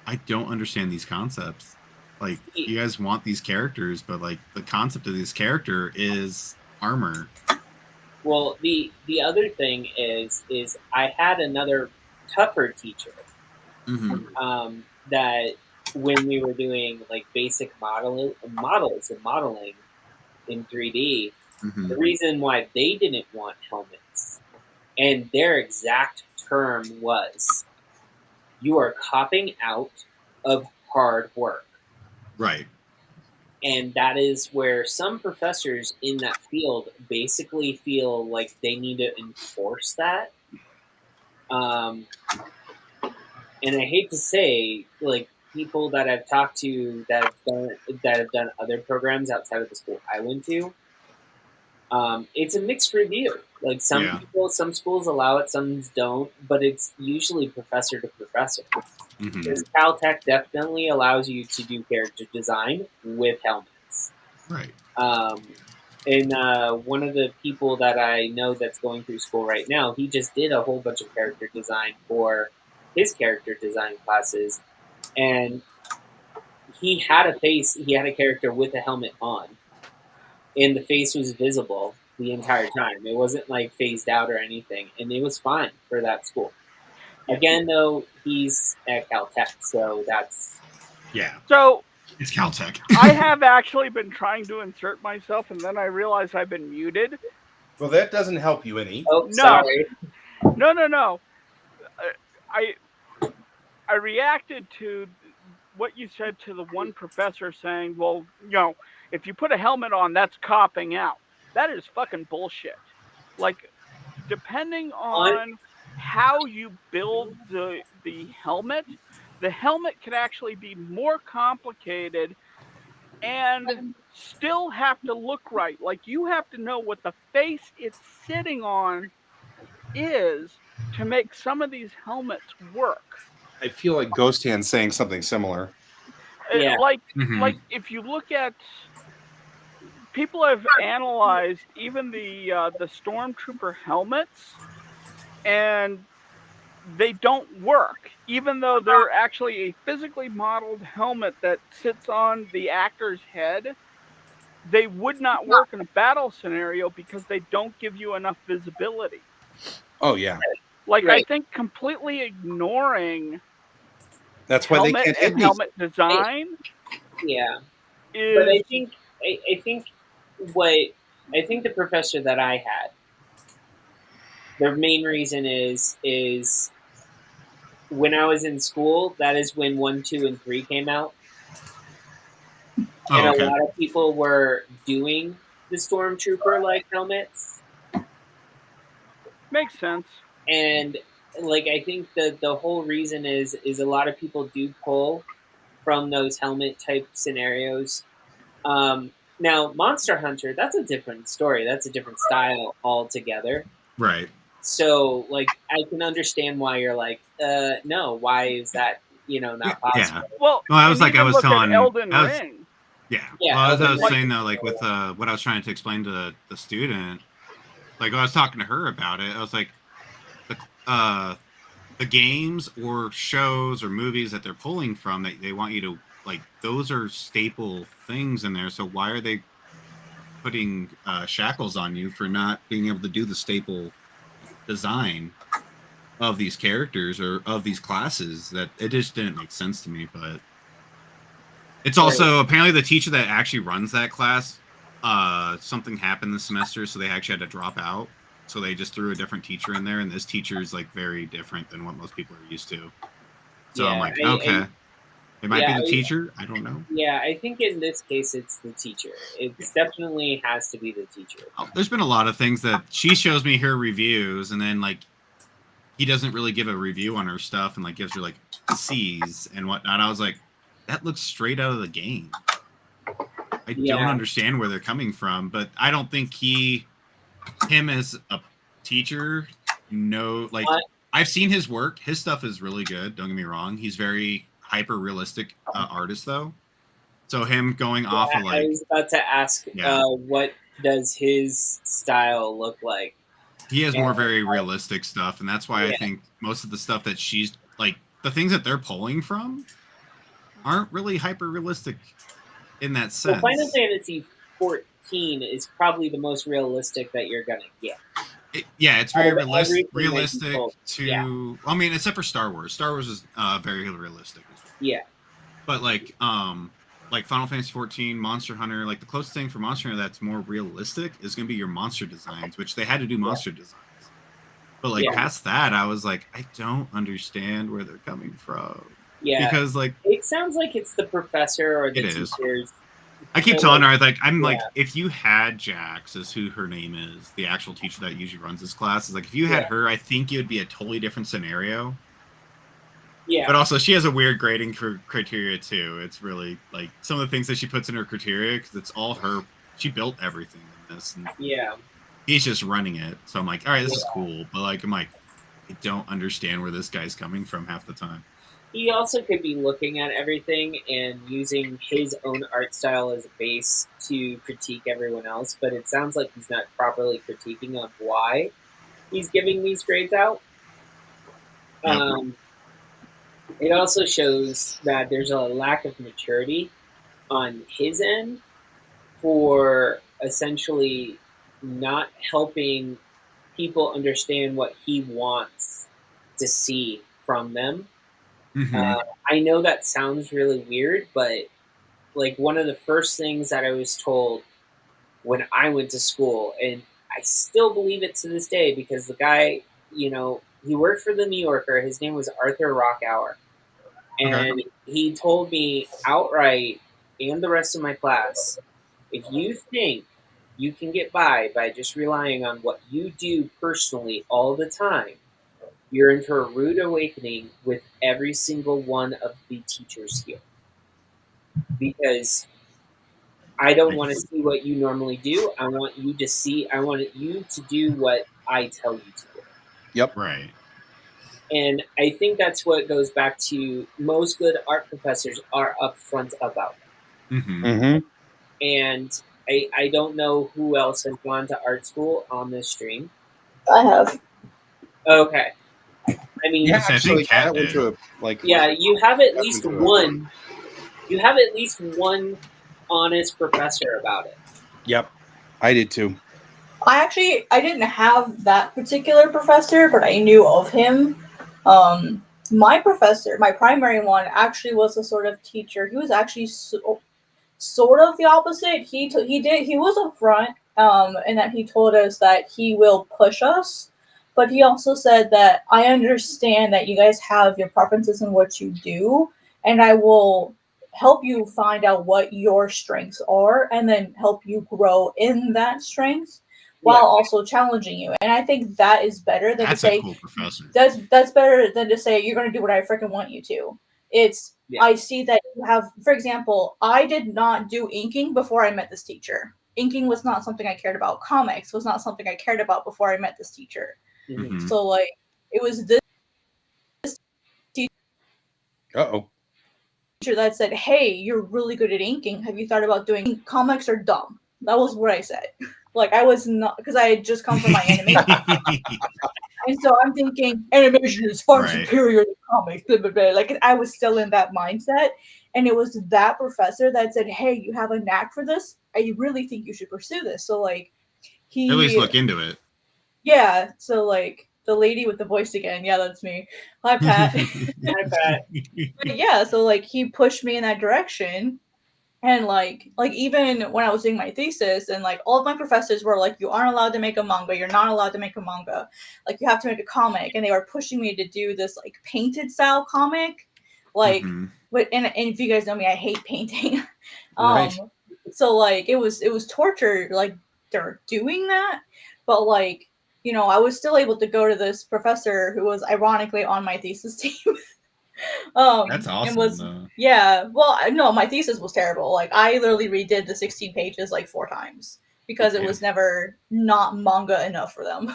I don't understand these concepts. Like, you guys want these characters, but like the concept of this character is armor. Well, the other thing is I had another tougher teacher that when we were doing like basic models and modeling in 3D, the reason why they didn't want helmets and their exact term was, "You are copping out of hard work." Right. And that is where some professors in that field basically feel like they need to enforce that. And I hate to say, like, people that I've talked to that have done other programs outside of the school I went to, it's a mixed review. Like some schools allow it, some don't, but it's usually professor to professor. Because Caltech definitely allows you to do character design with helmets. Right. And one of the people that I know that's going through school right now, he just did a whole bunch of character design for his character design classes, and he had a character with a helmet on, and the face was visible the entire time. It wasn't like phased out or anything, and it was fine for that school. Again, though, he's at Caltech, so that's... Yeah. So... It's Caltech. I have actually been trying to insert myself, and then I realized I've been muted. Well, that doesn't help you any. Oh, No. Sorry. No. I reacted to what you said to the one professor saying, well, if you put a helmet on, that's copping out. That is fucking bullshit. Like, depending on how you build the helmet can actually be more complicated and still have to look right. Like, you have to know what the face it's sitting on is to make some of these helmets work. I feel like Ghost Hand's saying something similar. Yeah. Like if you look at, people have analyzed even the stormtrooper helmets, and they don't work, even though they're actually a physically modeled helmet that sits on the actor's head. They would not work in a battle scenario because they don't give you enough visibility. Oh yeah. Like, I think completely ignoring that's why they can't hit helmet design. Yeah. Is... But I think the professor that I had, their main reason is when I was in school, that is when 1, 2, and 3 came out. Oh, And okay. a lot of people were doing the Stormtrooper-like helmets. Makes sense. And like I think the whole reason is a lot of people do pull from those helmet type scenarios. Now Monster Hunter, that's a different story. That's a different style altogether. Right. So like I can understand why you're like, no, why is that not possible? Yeah. Well, Well, I was and like, I even was look at telling, Elden I was, Ring. yeah. Yeah, Well, as I Elden was Ring. saying though, like with what I was trying to explain to the student, like I was talking to her about it. I was like, the games or shows or movies that they're pulling from that they want you to like, those are staple things in there. So why are they putting shackles on you for not being able to do the staple design of these characters or of these classes? That it just didn't make sense to me. But it's also apparently the teacher that actually runs that class, something happened this semester, so they actually had to drop out. So they just threw a different teacher in there, and this teacher is like very different than what most people are used to. So I'm Yeah, like, okay, it might be the teacher. I don't know. Yeah, I think in this case it's the teacher. It definitely has to be the teacher. There's been a lot of things that she shows me her reviews, and then like he doesn't really give a review on her stuff, and like gives her like C's and whatnot. I was like, that looks straight out of the game. I don't understand where they're coming from, but I don't think him as a teacher, like I've seen his work. His stuff is really good. Don't get me wrong. He's very hyper realistic artist though. So him going off of like, I was about to ask, what does his style look like? He has more very realistic stuff, and that's why I think most of the stuff that she's like, the things that they're pulling from aren't really hyper realistic in that sense. Well, Final Fantasy 14 is probably the most realistic that you're gonna get. It's very realistic to. Yeah. I mean, except for Star Wars. Star Wars is very realistic. Yeah. But like Final Fantasy 14, Monster Hunter, like the closest thing for Monster Hunter that's more realistic is going to be your monster designs, which they had to do monster designs. But like past that, I was like, I don't understand where they're coming from. Yeah, because like it sounds like it's the professor or the teachers. I keep telling her, like, if you had Jax, is who her name is, the actual teacher that usually runs this class, is like, if you had her, I think it would be a totally different scenario. Yeah. But also, she has a weird grading criteria too. It's really like some of the things that she puts in her criteria because it's all her. She built everything in this. And he's just running it. So I'm like, all right, this is cool. But like, I'm like, I don't understand where this guy's coming from half the time. He also could be looking at everything and using his own art style as a base to critique everyone else. But it sounds like he's not properly critiquing of why he's giving these grades out. It also shows that there's a lack of maturity on his end for essentially not helping people understand what he wants to see from them. Mm-hmm. I know that sounds really weird, but like one of the first things that I was told when I went to school, and I still believe it to this day because the guy, he worked for the New Yorker. His name was Arthur Rockhour. And he told me outright, and the rest of my class, if you think you can get by just relying on what you do personally all the time, you're in for a rude awakening with every single one of the teachers here. Because I don't want to see what you normally do. I want you to do what I tell you to do. Yep. Right. And I think that's what goes back to most good art professors are upfront about that. Mm-hmm. Mm-hmm. And I don't know who else has gone to art school on this stream. I have. Okay. I mean, actually, Kat went to you have at least one. You have at least one honest professor about it. Yep, I did too. I didn't have that particular professor, but I knew of him. My professor, my primary one, actually was a sort of teacher. He was actually sort of the opposite. He was upfront, and that he told us that he will push us, But he also said that I understand that you guys have your preferences in what you do, and I will help you find out what your strengths are and then help you grow in that strength while also challenging you. And I think that is better than That's to say a cool professor. that's better than to say you're going to do what I freaking want you to. It's I see that you have, for example, I did not do inking before I met this teacher. Inking was not something I cared about. Comics was not something I cared about before I met this teacher. Mhm. So like it was this Uh-oh. teacher that said, "Hey, you're really good at inking. Have you thought about doing comics are dumb?" That was what I said. Like I was not, because I had just come from my animation. And so I'm thinking animation is far superior to comics. Blah, blah, blah. Like I was still in that mindset, and it was that professor that said, "Hey, you have a knack for this. I really think you should pursue this." So like At least look into it. Yeah. So like the lady with the voice again. Yeah, that's me. Hi, Pat. Hi, Pat. But yeah, so like he pushed me in that direction. And like even when I was doing my thesis, and like all of my professors were like, "You aren't allowed to make a manga. You're not allowed to make a manga. Like you have to make a comic." And they were pushing me to do this like painted style comic. Like, but and if you guys know me, I hate painting. Right. So like it was torture. Like they're doing that, but like I was still able to go to this professor who was ironically on my thesis team. That's awesome. And was yeah. Well, no, my thesis was terrible. Like I literally redid the 16 pages like 4 times because it was never not manga enough for them.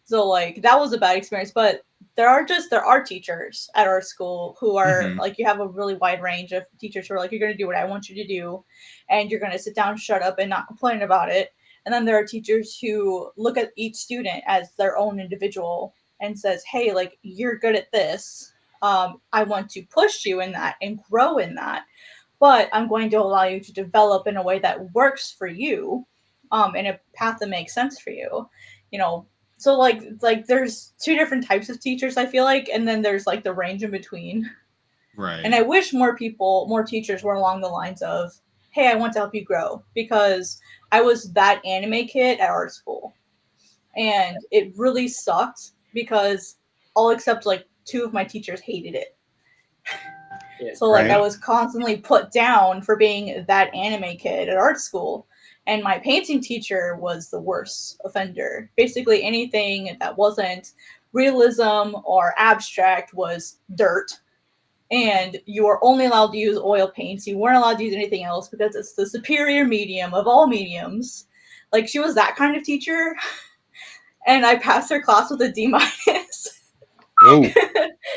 So like that was a bad experience. But there are teachers at our school who are like, you have a really wide range of teachers who are like, you're going to do what I want you to do, and you're going to sit down, shut up, and not complain about it. And then there are teachers who look at each student as their own individual and says, hey, like you're good at this. I want to push you in that and grow in that, but I'm going to allow you to develop in a way that works for you, in a path that makes sense for you. So like there's 2 different types of teachers, I feel like, and then there's like the range in between. Right. And I wish more teachers were along the lines of, hey, I want to help you grow, because I was that anime kid at art school. And it really sucked because all except like 2 of my teachers hated it. So like I was constantly put down for being that anime kid at art school. And my painting teacher was the worst offender. Basically anything that wasn't realism or abstract was dirt. And you were only allowed to use oil paints. You weren't allowed to use anything else because it's the superior medium of all mediums. Like she was that kind of teacher. And I passed her class with a D-. Oh.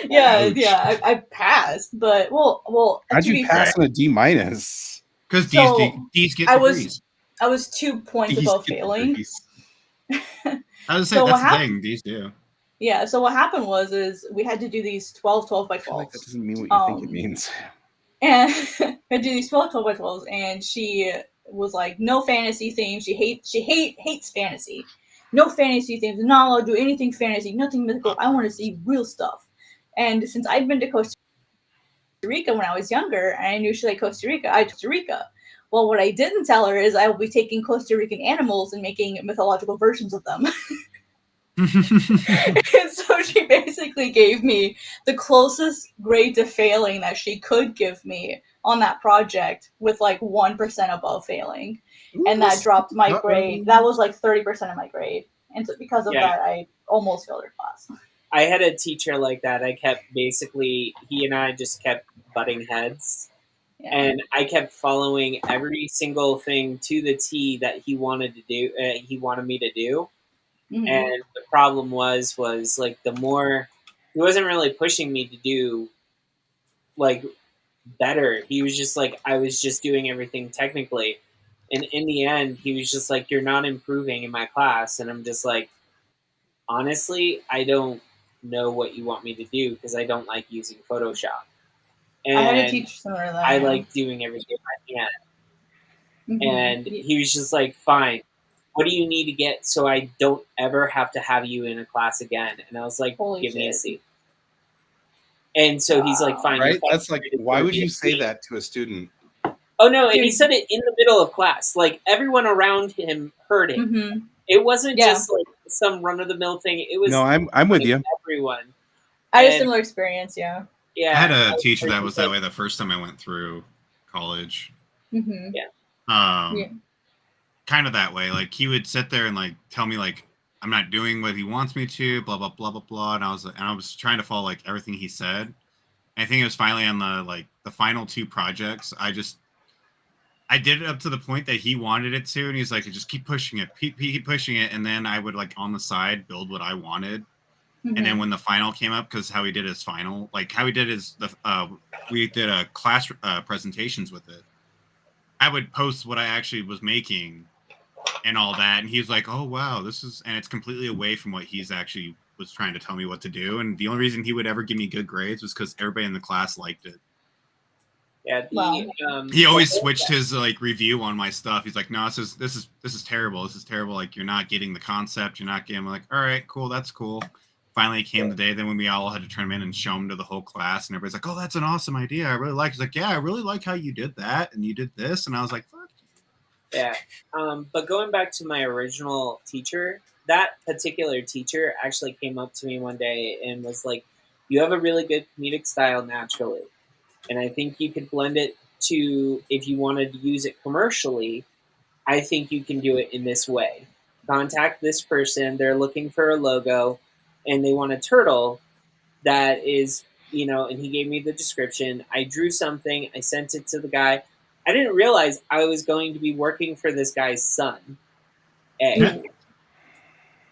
Yeah, I passed, but well. How'd you pass on a D-? Because D's get degrees. I was 2 points above failing. I was saying that's the thing. D's do. Yeah. So what happened is we had to do these 12 by 12s. I feel like that doesn't mean what you think it means. And I had to do these 12 by 12s, and she was like, "No fantasy themes. She hates fantasy. No fantasy themes. Not allowed to do anything fantasy. Nothing mythical. I want to see real stuff." And since I'd been to Costa Rica when I was younger, and I knew she liked Costa Rica, I took Costa Rica. Well, what I didn't tell her is I will be taking Costa Rican animals and making mythological versions of them. And so she basically gave me the closest grade to failing that she could give me on that project, with like 1% above failing. And that dropped my grade. That was like 30% of my grade. And so because of that, I almost failed her class. I had a teacher like that. He and I just kept butting heads. Yeah. And I kept following every single thing to the T that he wanted to do. He wanted me to do. Mm-hmm. And the problem was like the more, he wasn't really pushing me to do like better. He was just like, I was just doing everything technically. And in the end, he was just like, you're not improving in my class. And I'm just like, honestly, I don't know what you want me to do because I don't like using Photoshop. And I had a teacher similar to that. I like doing everything I can. Mm-hmm. And he was just like, fine. What do you need to get so I don't ever have to have you in a class again? And I was like, give me a C. And so he's like, fine. Right? That's like, why would you say that to a student? Oh, no. And he said it in the middle of class. Like, everyone around him heard it. Mm-hmm. It wasn't just like some run of the mill thing. It was No, I'm with you. everyone. I had a And- similar experience, yeah. Yeah, I had I a was teacher that was that like, way the first time I went through college. Mm-hmm. Yeah. Kind of that way. Like he would sit there and like tell me like I'm not doing what he wants me to, blah blah blah blah blah, and I was trying to follow like everything he said. And I think it was finally on the final 2 projects. I did it up to the point that he wanted it to, and he's like, just keep pushing it, keep pushing it, and then I would like on the side build what I wanted. Mm-hmm. And then when the final came up, because how he did his final, like how he did his we did a class presentations with it. I would post what I actually was making and all that, and he's like, "Oh wow, this is," and it's completely away from what he's actually was trying to tell me what to do. And the only reason he would ever give me good grades was because everybody in the class liked it. yeah, He always switched his like review on my stuff. He's like, "No, this is terrible. This is terrible. Like you're not getting the concept. You're not getting." I'm like, "All right, cool, that's cool." Finally came the day then when we all had to turn him in and show him to the whole class, and everybody's like, "Oh, that's an awesome idea. I really like." He's like, "Yeah, I really like how you did that, and you did this," and I was like, "Fuck." Yeah, but going back to my original teacher, that particular teacher actually came up to me one day and was like, "You have a really good comedic style naturally, and I think you could blend it to if you wanted to use it commercially. I think you can do it in this way. Contact this person. They're looking for a logo, and they want a turtle that is, and he gave me the description. I drew something. I sent it to the guy. I didn't realize I was going to be working for this guy's son.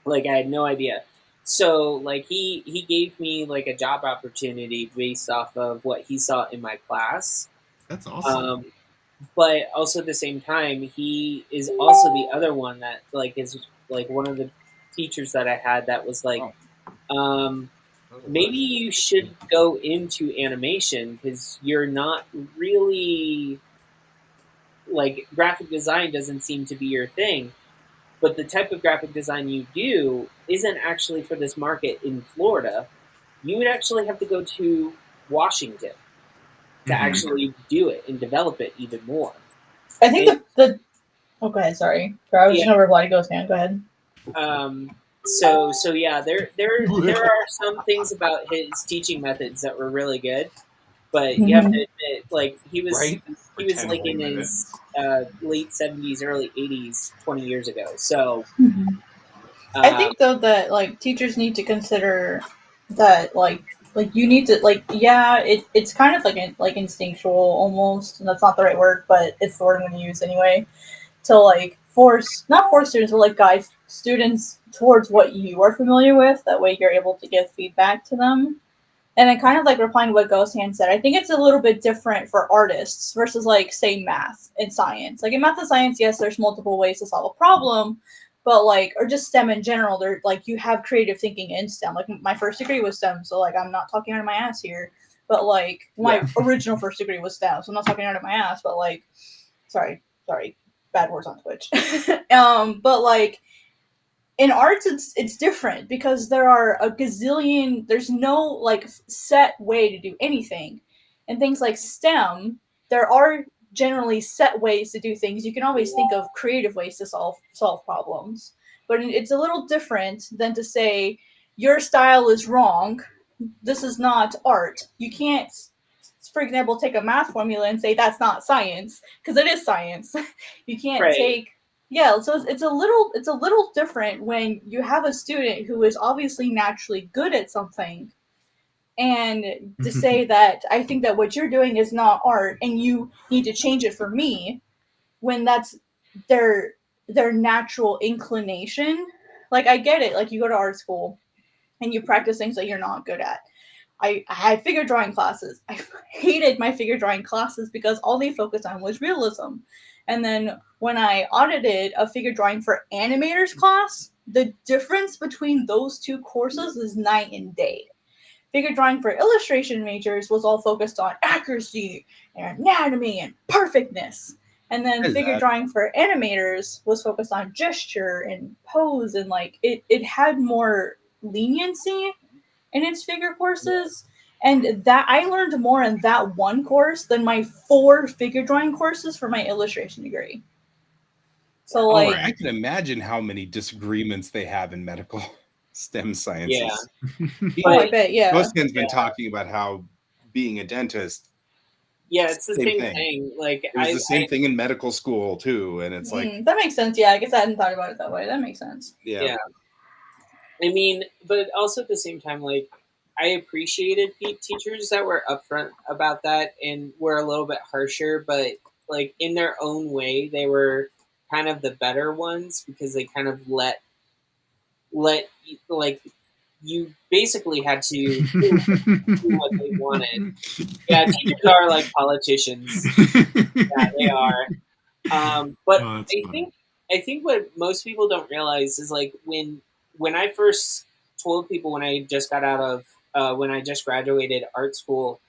Like, I had no idea. So, like, he gave me, like, a job opportunity based off of what he saw in my class. That's awesome. But also at the same time, he is also the other one that, like, is, like, one of the teachers that I had that was like, maybe you should go into animation because you're not really, like, graphic design doesn't seem to be your thing. But the type of graphic design you do isn't actually for this market in Florida. You would actually have to go to Washington to actually do it and develop it even more. I think the oh, go ahead. Sorry, I was just gonna reply to Ghost Hand. Go ahead. So yeah, there are some things about his teaching methods that were really good, but you have to admit, like he was like in his late 70s, early 80s, 20 years ago. So I think though that like teachers need to consider that like you need to it's kind of like instinctual almost, and that's not the right word, but it's the word I'm going to use anyway, to like not force students, but like guide students towards what you are familiar with. That way you're able to give feedback to them. And then kind of like replying to what Ghost Hand said, I think it's a little bit different for artists versus like say math and science. Like in math and science, yes, there's multiple ways to solve a problem, but like, or just STEM in general, they're like you have creative thinking in STEM. Like my first degree was STEM, so like I'm not talking out of my ass here. But like my original first degree was STEM, so I'm not talking out of my ass. But like, sorry, bad words on Twitch. But like in arts it's different because there are a gazillion, there's no like set way to do anything. And things like STEM, there are generally set ways to do things. You can always think of creative ways to solve problems, but it's a little different than to say your style is wrong, this is not art. You can't, for example, take a math formula and say that's not science because it is science. You can't take so it's a little different when you have a student who is obviously naturally good at something, and to say that I think that what you're doing is not art and you need to change it for me, when that's their natural inclination. Like I get it, like you go to art school and you practice things that you're not good at. I had figure drawing classes. I hated my figure drawing classes because all they focused on was realism. And then when I audited a figure drawing for animators class, the difference between those two courses is night and day. Figure drawing for illustration majors was all focused on accuracy and anatomy and perfectness. And then figure drawing for animators was focused on gesture and pose, and like it had more leniency in its figure courses. And that I learned more in that one course than my 4 figure drawing courses for my illustration degree. So Oh, like, I can imagine how many disagreements they have in medical STEM sciences. oh, I But bet, yeah. Ghostman's been talking about how being a dentist, yeah, it's the same thing. thing. Like It was the same thing in medical school too, and it's like, that makes sense. Yeah, I guess I hadn't thought about it that way. That makes sense. yeah. I mean, but also at the same time, like I appreciated teachers that were upfront about that and were a little bit harsher, but like in their own way, they were kind of the better ones because they kind of let like you basically had to do what they wanted. Yeah, teachers are like politicians. Yeah, they are. But Oh, that's I funny. think what most people don't realize is like when I first told people when I just got out of when I just graduated art school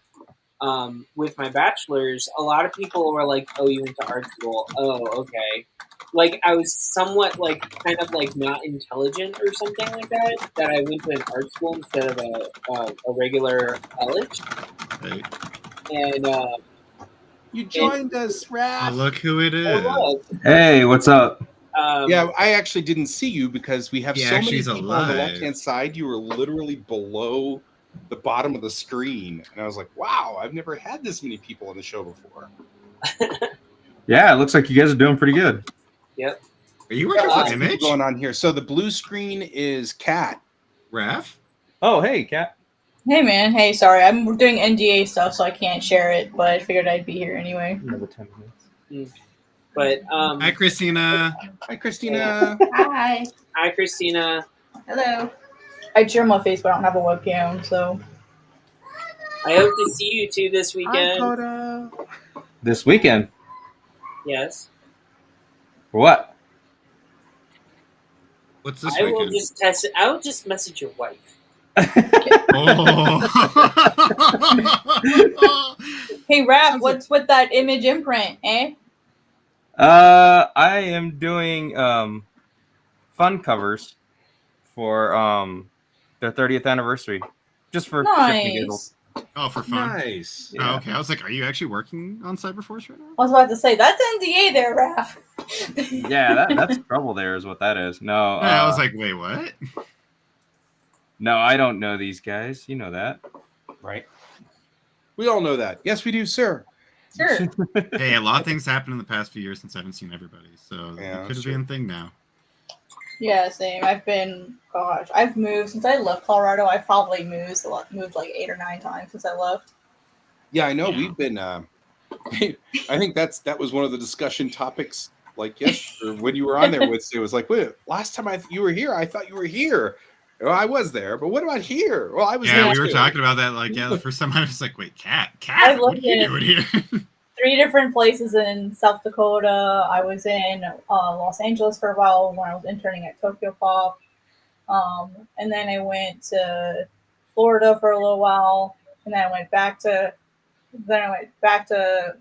with my bachelor's, a lot of people were like, "Oh, you went to art school? Oh, okay." Like I was somewhat like kind of like not intelligent or something like that. That I went to an art school instead of a regular college, Right. and You joined us, Oh, Raph. look who it I is. was. Hey, what's up? Yeah, I actually didn't see you because we have He so many actually is people on the alive. left-hand side. You were literally below the bottom of the screen, and I was like, "Wow, I've never had this many people on the show before." Yeah, it looks like you guys are doing pretty good. Yep. Are you working for Lots of people Image? going on here. So the blue screen is Cat. Raph? Oh, hey, Kat. Hey man, hey, sorry, I'm doing NDA stuff, so I can't share it. But I figured I'd be here anyway. Another 10 minutes. But Hi, Christina. Hi, Christina. Hi. hi, Christina. Hello. I cheer my face, but I don't have a webcam, so. I hope to see you two this Hi, weekend. Coda. This weekend? Yes. For what? What's this I will weekend? just test it. I will just message your wife. Oh. Hey, Raph, what's with that image imprint, eh? I am doing fun covers for their 30th anniversary. Just for shits and giggles. Nice. Oh, for fun. Nice. Yeah. Oh, okay. I was like, are you actually working on Cyberforce right now? I was about to say, that's NDA there, Raph. Yeah, that's trouble there is what that is. No, Yeah, I was like, wait, what? no, I don't know these guys. You know that. Right. We all know that. Yes, we do, sir. Sure. Hey, a lot of things happened in the past few years since I haven't seen everybody, so Yeah, it could that's have been a thing now. Yeah, same. I've moved since I left Colorado. I've probably moved like 8 or 9 times since I left. Yeah, I know. Yeah. We've been. I think that was one of the discussion topics. Like yesterday, when you were on there with, it was like, wait, last time you were here, I thought you were here. Well, I was there, but what about here? Well, I was Yeah, there we were too. talking about that. Like, yeah, the first time I was like, wait, Cat, I what are lived you in doing here? 3 different places in South Dakota. I was in Los Angeles for a while when I was interning at Tokyo Pop. And then I went to Florida for a little while, and then I went back to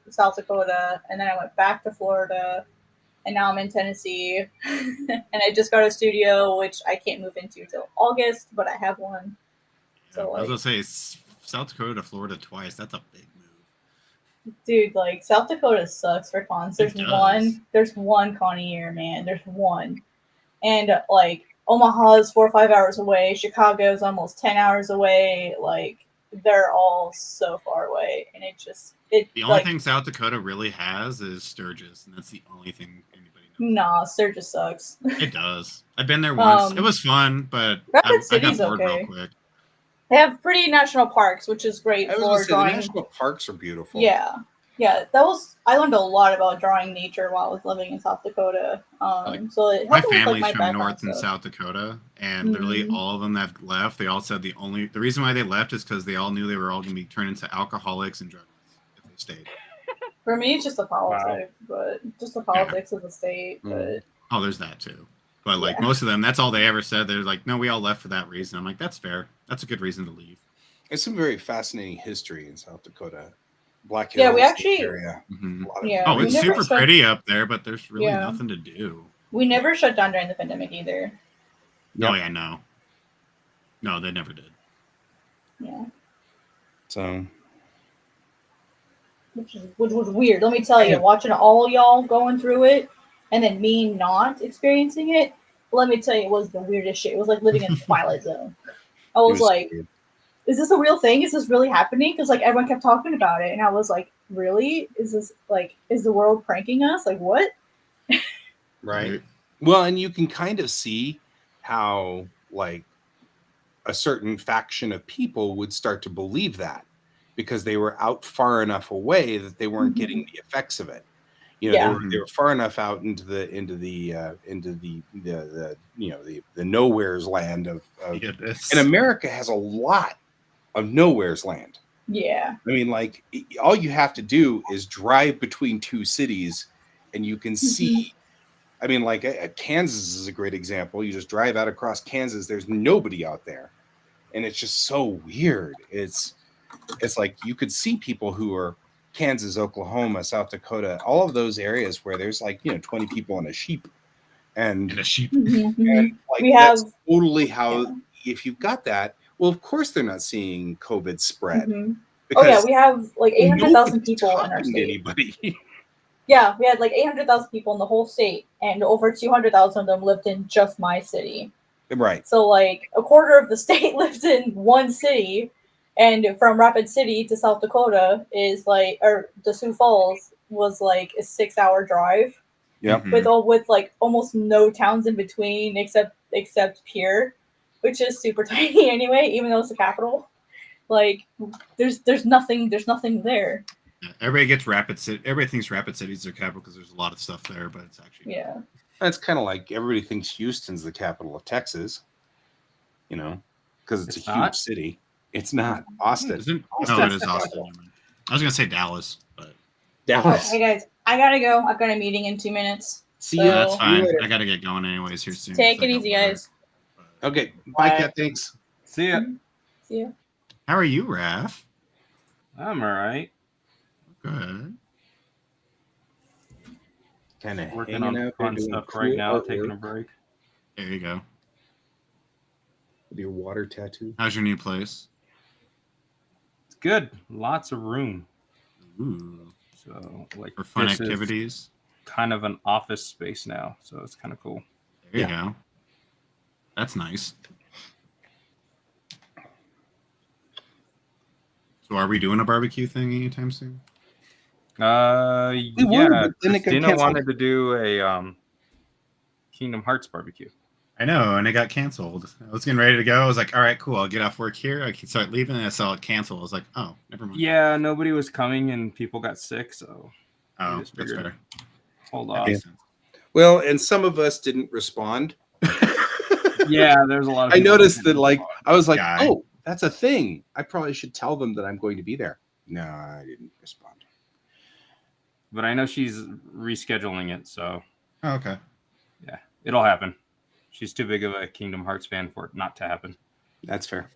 South Dakota, and then I went back to Florida, and now I'm in Tennessee. And I just got a studio, which I can't move into till August, but I have one. So I was like, gonna say South Dakota to Florida twice. That's a big move. dude, like South Dakota sucks for cons. It does. There's one con a year, man. There's one, and like Omaha is 4 or 5 hours away. Chicago's almost 10 hours away. Like they're all so far away, and The only thing South Dakota really has is Sturgis, and that's the only thing anybody knows. Nah, Sturgis sucks. It does. I've been there once. It was fun, but I got City's bored okay. real quick. They have pretty national parks, which is great I was for gonna say, the drawing. national parks are beautiful. Yeah. I learned a lot about drawing nature while I was living in South Dakota. So it My helped me with, family's my from background North and stuff. South Dakota, and literally all of them that left, they all said the reason why they left is because they all knew they were all going to be turned into alcoholics and drug if they stayed. For me, it's just the politics, but just the politics of the state. But oh, there's that too. But like most of them, that's all they ever said. They're like, no, we all left for that reason. I'm like, that's fair. That's a good reason to leave. It's some very fascinating history in South Dakota. Black Hills. Yeah, we actually. Area. Mm-hmm. Yeah, it's super pretty up there, but there's really nothing to do. We never shut down during the pandemic either. Yep. Oh yeah, no, they never did. Yeah. So. Which was weird. Let me tell you, watching all y'all going through it, and then me not experiencing it, let me tell you, it was the weirdest shit. It was like living in Twilight Zone. I It was was like, weird. is this a real thing? Is this really happening? Because like everyone kept talking about it, and I was like, really? Is this like, is the world pranking us? Like what? Right. Well, and you can kind of see how like a certain faction of people would start to believe that because they were out far enough away that they weren't getting the effects of it. You know, Yeah. they were far enough out into the nowhere's land of and America has a lot of nowhere's land. Yeah. I mean, like all you have to do is drive between two cities and you can see. I mean, like Kansas is a great example. You just drive out across Kansas, there's nobody out there. And it's just so weird. It's like you could see people who are Kansas, Oklahoma, South Dakota, all of those areas where there's like, 20 people and a sheep. And a sheep. And like We that's have totally how if you've got that, well, of course they're not seeing COVID spread. Oh yeah, we have like 800,000 nobody's people in our talking to state. anybody. Yeah, we had like 800,000 people in the whole state, and over 200,000 of them lived in just my city. Right. So like a quarter of the state lived in one city, and from Rapid City to South Dakota is like, or to Sioux Falls was like a 6-hour drive. Yep. With like almost no towns in between except Pierre, which is super tiny anyway, even though it's the capital. Like there's nothing there. Yeah, everybody gets Rapid City. Everybody thinks Rapid City's their capital because there's a lot of stuff there, but it's actually That's kind of like everybody thinks Houston's the capital of Texas, because it's a huge not? city. It's not. Austin. No, it is Austin. I was gonna say Dallas, but Dallas. Hey guys, I gotta go. I've got a meeting in 2 minutes. See so you. that's fine. later. I gotta get going anyways here soon. Take it easy, guys. Okay. Bye, Kat. Thanks. See ya. See ya. How are you, Raph? I'm all right. Good. Kind of Working hanging on out fun there stuff doing right now, artwork taking a break. There you go. with your water tattoo. How's your new place? It's good. Lots of room. Ooh. So like For fun this is activities. kind of an office space now, so it's kind of cool. There you go. That's nice. So are we doing a barbecue thing anytime soon? were, Yeah, but then it got Christina canceled. wanted to do a Kingdom Hearts barbecue. I know, and it got canceled. I was getting ready to go. I was like, all right, cool. I'll get off work here. I can start leaving, and I saw it cancel. I was like, oh, never mind. Yeah, nobody was coming and people got sick, so Oh, just that's figured, better. hold That off. makes sense. Well, and some of us didn't respond. Yeah, there's a lot of I people noticed didn't that, like, respond. I was like, Guy. oh, that's a thing. I probably should tell them that I'm going to be there. No, I didn't respond. But I know she's rescheduling it, so Oh, okay. yeah, it'll happen. She's too big of a Kingdom Hearts fan for it not to happen. That's fair.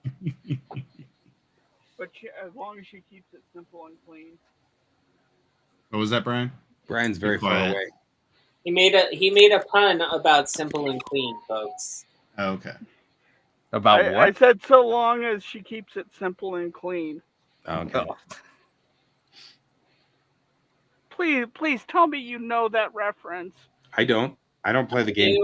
But as long as she keeps it simple and clean. What was that, Brian? Brian's very Be far quiet. away. He made a pun about simple and clean, folks. Oh, okay. About I what? said so long as she keeps it simple and clean. Okay. Oh. Please tell me you know that reference. I don't play the game.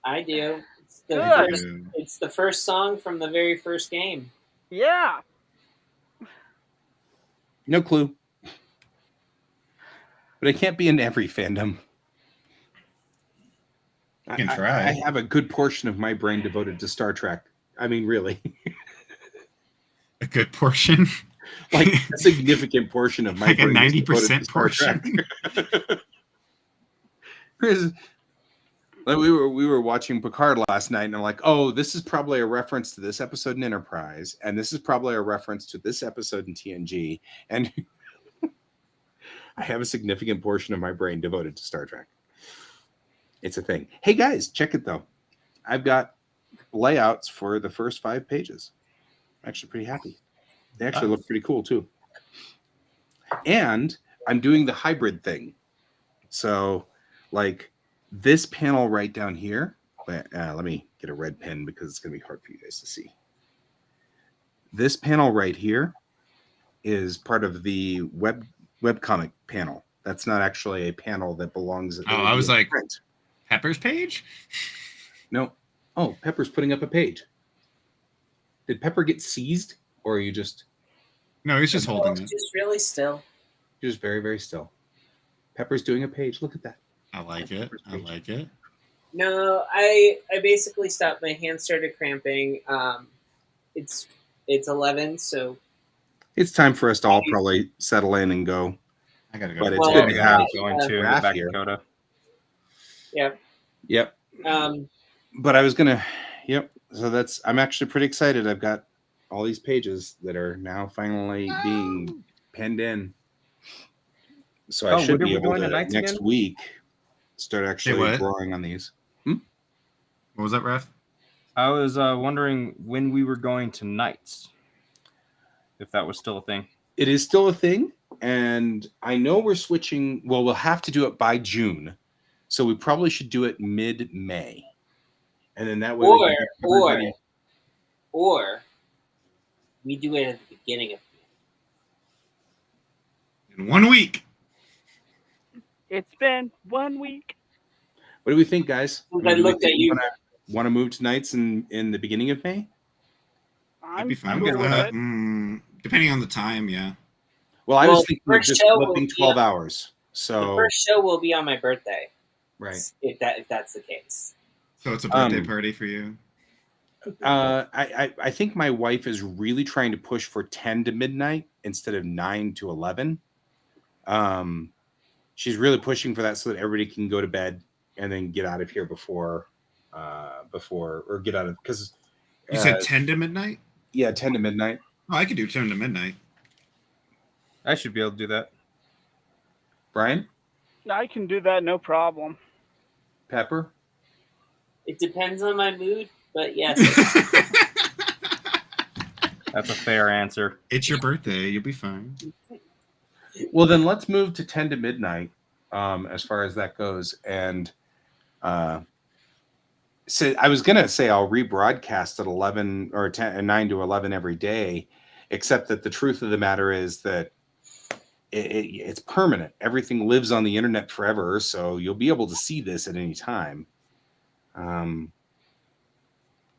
I do. Good. It's the first song from the very first game. Yeah. No clue. But I can't be in every fandom. You can try. I have a good portion of my brain devoted to Star Trek. I mean, really. A good portion? Like a significant portion of my Like a brain. is 90% devoted to Star portion? Trek. Like we were watching Picard last night, and I'm like, oh, this is probably a reference to this episode in Enterprise, and this is probably a reference to this episode in TNG, and I have a significant portion of my brain devoted to Star Trek. It's a thing. Hey guys, check it though. I've got layouts for the first 5 pages. I'm actually pretty happy. They actually look pretty cool too. And I'm doing the hybrid thing. So, like this panel right down here. Let me get a red pen because it's going to be hard for you guys to see. This panel right here is part of the webcomic panel That's not actually a panel that belongs. Oh, I was like, print. Pepper's page? No. Oh, Pepper's putting up a page. Did Pepper get seized, or are you just? No, he's just holding it. Just really still. You're just very, very still. Pepper's doing a page. Look at that. I like it. I like it. No, I basically stopped. My hands started cramping. It's 11, so It's time for us to all probably settle in and go. I gotta go. But it's Well, good to have. Going to Raph back here. to Coda. Yep. Yep. But I was gonna. Yep. So I'm actually pretty excited. I've got all these pages that are now finally being penned in. So I should be able to next week start actually drawing on these. What was that, Raph? I was wondering when we were going to nights. If that was still a thing. It is still a thing, and I know we're switching. Well, we'll have to do it by June, so we probably should do it mid-May, and then that way. Or we do it at the beginning of in 1 week. It's been 1 week. What do we think, guys? I looked at you. Want to move to nights in the beginning of May? I'm be fine cool with it. Depending on the time, yeah. Well, I was thinking of first just show flipping will 12 be- hours. So The first show will be on my birthday, right. if that's the case. So it's a birthday party for you. I think my wife is really trying to push for 10 to midnight instead of 9 to 11. She's really pushing for that so that everybody can go to bed and then get out of here before get out of, because you said 10 to midnight. Yeah, 10 to midnight. Oh, I could do 10 to midnight. I should be able to do that. Brian? I can do that, no problem. Pepper? It depends on my mood, but yes. That's a fair answer. It's your birthday. You'll be fine. Well, then let's move to 10 to midnight as far as that goes. And so I was going to say I'll rebroadcast at 11 or 10, 9 to 11 every day, except that the truth of the matter is that it's permanent. Everything lives on the internet forever, so you'll be able to see this at any time.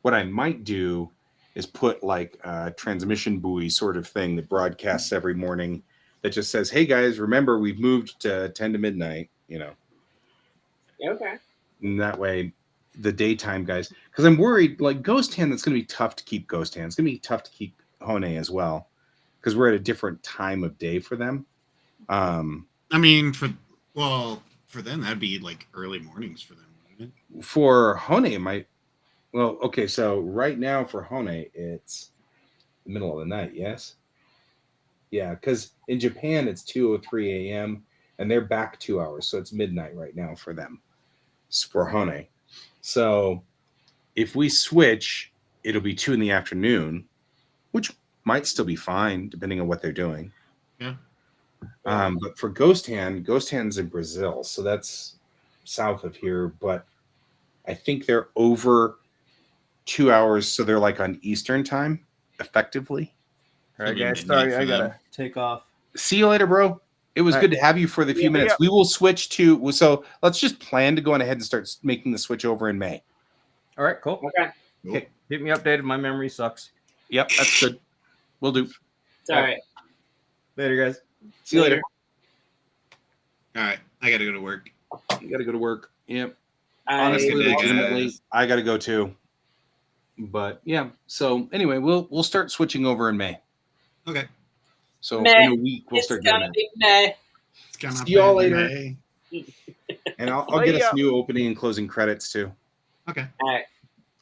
What I might do is put like a transmission buoy sort of thing that broadcasts every morning that just says, hey guys, remember we've moved to 10 to midnight, Okay. And that way the daytime guys, because I'm worried like Ghost Hand, that's going to be tough to keep Ghost Hand. It's going to be tough to keep Hone as well because we're at a different time of day for them. I mean, for them, that'd be like early mornings for them, wouldn't it? For Hone, it might. Well, okay, so right now for Hone, it's the middle of the night, yes? Yeah, because in Japan, it's 2:03 a.m., and they're back 2 hours, so it's midnight right now for them, for Hone. So if we switch, it'll be 2 in the afternoon, which might still be fine, depending on what they're doing. Yeah. But for Ghost Hand's in Brazil, so that's south of here, but I think they're over 2 hours, so they're like on Eastern time, effectively. All right, guys. Sorry, I gotta take off. See you later, bro. It was good to have you for the few minutes. We will switch to, so let's just plan to go on ahead and start making the switch over in May. All right, cool. Okay. Keep me updated. My memory sucks. Yep, that's good. We'll do. It's all right. Later, guys. See you later. All right, I gotta go to work. You gotta go to work. Yep. Honestly, Legitimately, I gotta go too. But yeah, so anyway, we'll start switching over in May. Okay. So May. in a week we'll start doing that. May. It's gonna See y'all happen. later. Hey. And I'll get us new opening and closing credits too. Okay. All right.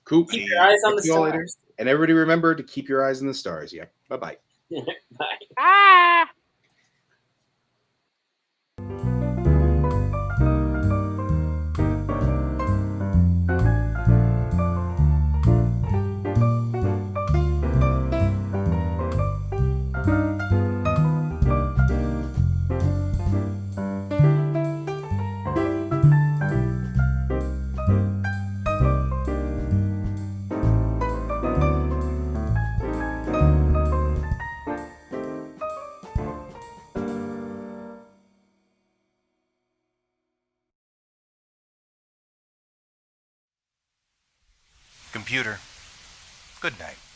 Cool. Keep your eyes on the See y'all later. stars. And everybody remember to keep your eyes on the stars. Yeah. Bye-bye. Bye. Ah! computer. Good night.